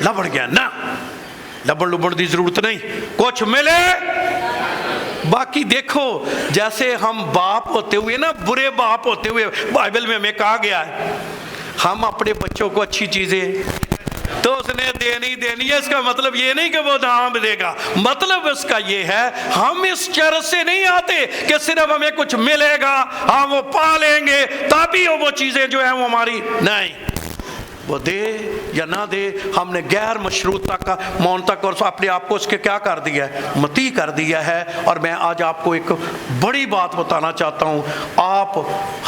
لبڑ گیا نا، لبڑ دی ضرورت نہیں، کچھ ملے۔ باقی دیکھو، جیسے ہم باپ ہوتے ہوئے نا، برے باپ ہوتے ہوئے بائبل میں ہمیں کہا گیا ہے ہم اپنے بچوں کو اچھی چیزیں تو اس نے دینی ہے، اس کا مطلب یہ نہیں کہ وہ دام دے گا، مطلب اس کا یہ ہے ہم اس چرچ سے نہیں آتے کہ صرف ہمیں کچھ ملے گا، ہم وہ پا لیں گے تبھی وہ چیزیں جو ہیں وہ ہماری، نہیں، وہ دے یا نہ دے، ہم نے غیر مشروطہ کا مون تک اور اپنے آپ کو اس کے کیا کر دیا ہے؟ مطیع کر دیا ہے۔ اور میں آج آپ کو ایک بڑی بات بتانا چاہتا ہوں، آپ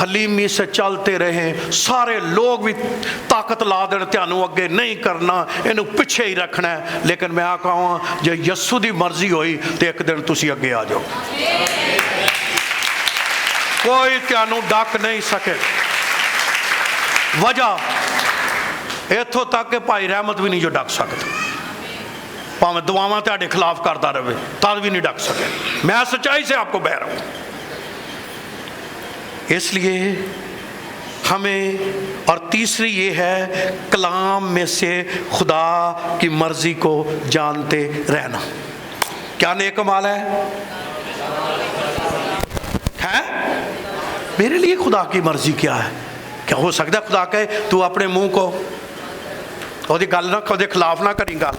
حلیمی سے چلتے رہیں، سارے لوگ بھی طاقت لا دیں تیانوں اگے نہیں کرنا، انہوں پیچھے ہی رکھنا ہے، لیکن میں آقا ہوں جو یسو دی مرضی ہوئی تو ایک دن تسی اگے آ جاؤ، کوئی تیانوں ڈاک نہیں سکے۔ وجہ اتھوں تک کہ بھائی رحمت بھی نہیں جو ڈک سکتا، پاویں دعاواں تہاڈے خلاف کرتا رہے تد بھی نہیں ڈک سکے، میں سچائی سے آپ کو بہہ رہا ہوں۔ اس لیے ہمیں، اور تیسری یہ ہے کلام میں سے خدا کی مرضی کو جانتے رہنا۔ کیا نیک مال ہے؟ میرے لیے خدا کی مرضی کیا ہے؟ کیا ہو سکتا ہے خدا کہے تو اپنے منہ کو ਉਹਦੀ ਗੱਲ ਨਾ ਉਹਦੇ ਖਿਲਾਫ ਨਾ ਕਰੀ ਗੱਲ,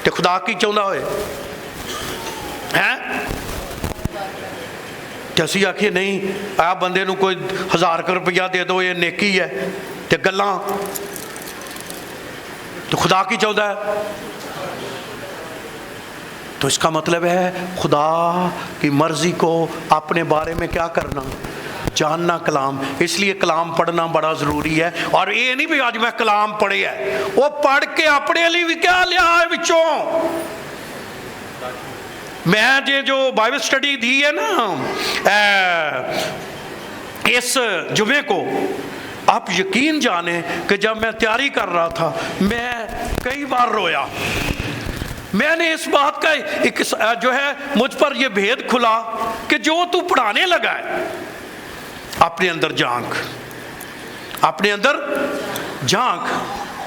ਤੇ ਖੁਦਾ ਕੀ ਚਾਹੁੰਦਾ ਹੋਏ ਹੈ? ਤੇ ਅਸੀਂ ਆਖੀਏ ਨਹੀਂ ਆ ਬੰਦੇ ਨੂੰ ਕੋਈ 1000 ਰੁਪਇਆ ਦੇ ਦਿਓ ਇਹ ਨੇਕੀ ਹੈ, ਤੇ ਗੱਲਾਂ تو خدا کی چاہتا ہے؟ تو اس کا مطلب ہے خدا کی مرضی کو اپنے بارے میں کیا کرنا؟ جاننا کلام۔ اس لیے کلام پڑھنا بڑا ضروری ہے۔ اور یہ نہیں بھی آج میں کلام پڑھے ہے، وہ پڑھ کے اپنے لیے بھی کیا لیا ہے بچوں؟ میں جو بائبل سٹڈی دی ہے نا اس جمعے کو، آپ یقین جانیں کہ جب میں تیاری کر رہا تھا میں کئی بار رویا۔ میں نے اس بات کا ایک جو ہے مجھ پر یہ بھید کھلا کہ جو تو پڑھانے لگا ہے اپنے اندر جھانک، اپنے اندر جھانک۔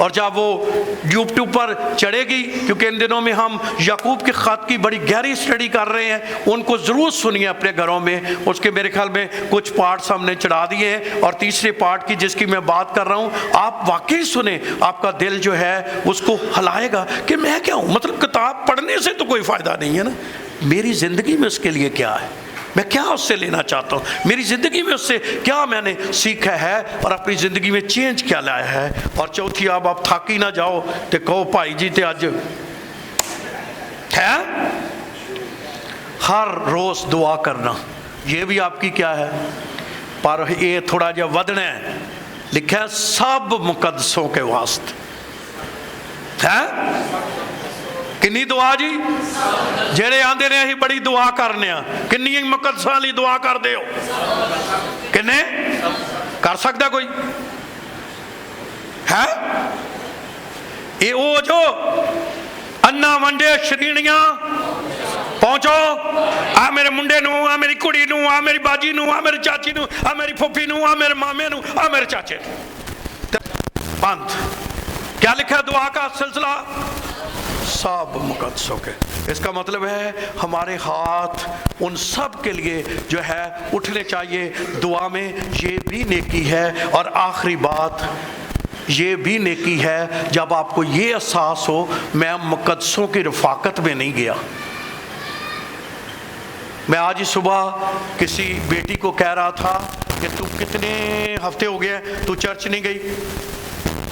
اور جب وہ یوٹیوب پر چڑھے گی، کیونکہ ان دنوں میں ہم یعقوب کے خط کی بڑی گہری اسٹڈی کر رہے ہیں، ان کو ضرور سنیے اپنے گھروں میں۔ اس کے میرے خیال میں کچھ پارٹس ہم نے چڑھا دیے ہیں، اور تیسرے پارٹ کی جس کی میں بات کر رہا ہوں آپ واقعی سنیں، آپ کا دل جو ہے اس کو ہلائے گا کہ میں کیا ہوں، مطلب کتاب پڑھنے سے تو کوئی فائدہ نہیں ہے نا، میری زندگی میں اس کے لیے کیا ہے، میں کیا اس سے لینا چاہتا ہوں، میری زندگی میں اس سے کیا میں نے سیکھا ہے اور اپنی زندگی میں چینج کیا لایا ہے۔ اور چوتھی، اب آپ تھاکی نہ جاؤ تے کہو بھائی جی تے اج ہے ہر روز دعا کرنا، یہ بھی آپ کی کیا ہے، پر یہ تھوڑا جا ودنا ہے، لکھا ہے سب مقدسوں کے واسطے ہے۔ کنی دعا جی؟ جڑے آندے نے ہی بڑی دعا کرنے ہیں، کنی مقدساں لی دعا کر دے ہو؟ کنے کر سکتا کوئی ہے؟ یہ او جو انا ونڈے شرینیاں پہنچو، آ میرے منڈے نو، آ میری کڑی نو، آ میری باجی نو، آ میری چاچی نو، آ میری پھوپھی نو، آ میرے مامے نو، آ میرے چاچے نو، بند۔ کیا لکھا ہے دعا کا سلسلہ؟ سب مقدسوں کے۔ اس کا مطلب ہے ہمارے ہاتھ ان سب کے لیے جو ہے اٹھنے چاہیے دعا میں۔ یہ بھی نیکی ہے۔ اور آخری بات یہ بھی نیکی ہے جب آپ کو یہ احساس ہو میں مقدسوں کی رفاقت میں نہیں گیا۔ میں آج صبح کسی بیٹی کو کہہ رہا تھا کہ تم کتنے ہفتے ہو گئے ہیں تو چرچ نہیں گئی،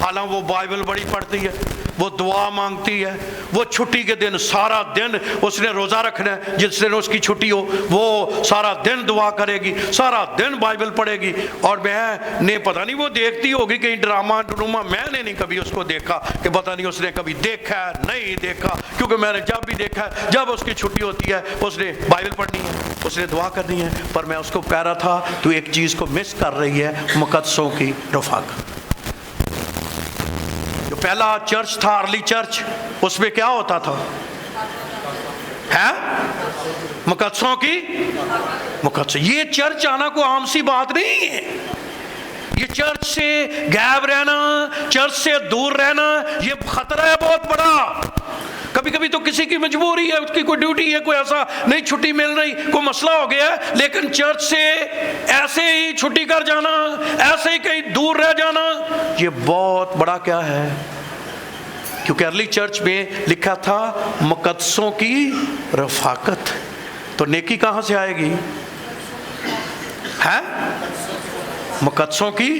حالانکہ وہ بائبل بڑی پڑھتی ہے، وہ دعا مانگتی ہے، وہ چھٹی کے دن سارا دن اس نے روزہ رکھنا ہے، جس دن اس کی چھٹی ہو وہ سارا دن دعا کرے گی، سارا دن بائبل پڑھے گی، اور میں نے پتہ نہیں وہ دیکھتی ہوگی کہیں ڈرامہ میں نے نہیں کبھی اس کو دیکھا کہ پتہ نہیں اس نے کبھی دیکھا ہے نہیں دیکھا، کیونکہ میں نے جب بھی دیکھا ہے جب اس کی چھٹی ہوتی ہے اس نے بائبل پڑھنی ہے، اس نے دعا کرنی ہے۔ پر میں اس کو کہہ رہا تھا تو ایک چیز کو مس کر رہی ہے، مقدسوں کی رفاقت۔ جو پہلا چرچ تھا ارلی چرچ، اس میں کیا ہوتا تھا؟ ہے مقدسوں کی مقدس۔ یہ چرچ آنا کوئی عام سی بات نہیں ہے، یہ چرچ سے غائب رہنا، چرچ سے دور رہنا، یہ خطرہ ہے بہت بڑا۔ کبھی کبھی تو کسی کی مجبوری ہے، اس کی کوئی ڈیوٹی ہے، کوئی ایسا نہیں چھٹی مل رہی، کوئی مسئلہ ہو گیا ہے، لیکن چرچ سے ایسے ہی چھٹی کر جانا، ایسے ہی کہیں دور رہ جانا، یہ بہت بڑا کیا ہے؟ کیونکہ ارلی چرچ میں لکھا تھا مقدسوں کی رفاقت۔ تو نیکی کہاں سے آئے گی؟ ہے مقدسوں کی۔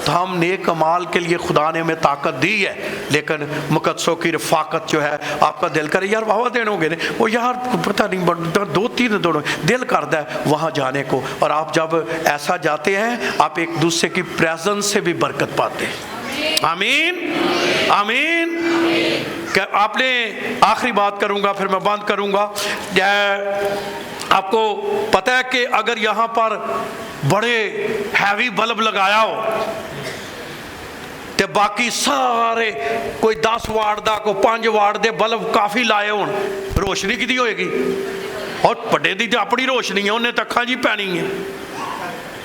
تو ہم نیک اعمال کے لیے خدا نے ہمیں طاقت دی ہے، لیکن مقدسوں کی رفاقت جو ہے، آپ کا دل کرے یار واہ دینوں گے وہ یار پتہ نہیں دو تین دونوں دل کرتا ہے وہاں جانے کو، اور آپ جب ایسا جاتے ہیں آپ ایک دوسرے کی پریزنس سے بھی برکت پاتے ہیں۔ آمین آمین۔ کہ آپ نے آخری بات کروں گا پھر میں بند کروں گا۔ آپ کو پتہ ہے کہ اگر یہاں پر بڑے ہیوی بلب لگایا ہو تے باقی سارے کوئی 10 واٹ دا کو 5 واٹ دے بلب کافی لائے ہون، روشنی کدی ہوئے گی؟ اور بڑے دی تے اپنی روشنی ہے، انہیں تکھاں جی پینی ہے،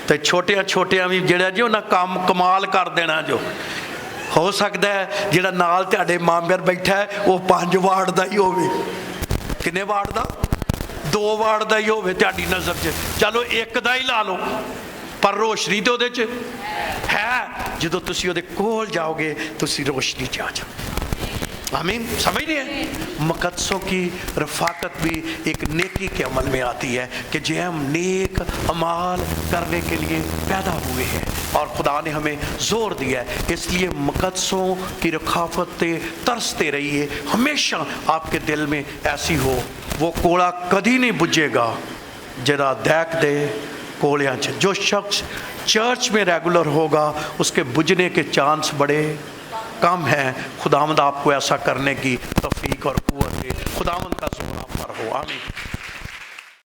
تے چھوٹیاں بھی جڑا جو نہ کام کمال کر دینا۔ جو ہو سکتا ہے جڑا نال تہاڈے مامبر بیٹھا ہے وہ 5 واٹ دا ہی ہوے، کنے واٹ دا؟ 2 واٹ دا ہی ہوے تہاڈی نظر چ، چلو ایک دا ہی لا لو، پر روشنی تو دے چ ہے۔ جدو تسی وہ دے کول جاؤ گے تسی روشنی چ آ جاؤ۔ آمین۔ سمجھ رہے ہیں؟ مقدسوں کی رفاقت بھی ایک نیکی کے عمل میں آتی ہے کہ جو ہم نیک اعمال کرنے کے لیے پیدا ہوئے ہیں اور خدا نے ہمیں زور دیا ہے، اس لیے مقدسوں کی رفاقت ترستے رہیے، ہمیشہ آپ کے دل میں ایسی ہو۔ وہ کوڑا کدی نہیں بجھے گا جرا دیکھ دے کوڑیاں چ۔ جو شخص چرچ میں ریگولر ہوگا اس کے بجھنے کے چانس بڑے کم ہیں۔ خداوند آپ کو ایسا کرنے کی توفیق اور قوت دے۔ خداوند کا شکر آپ پر ہو۔ آمین۔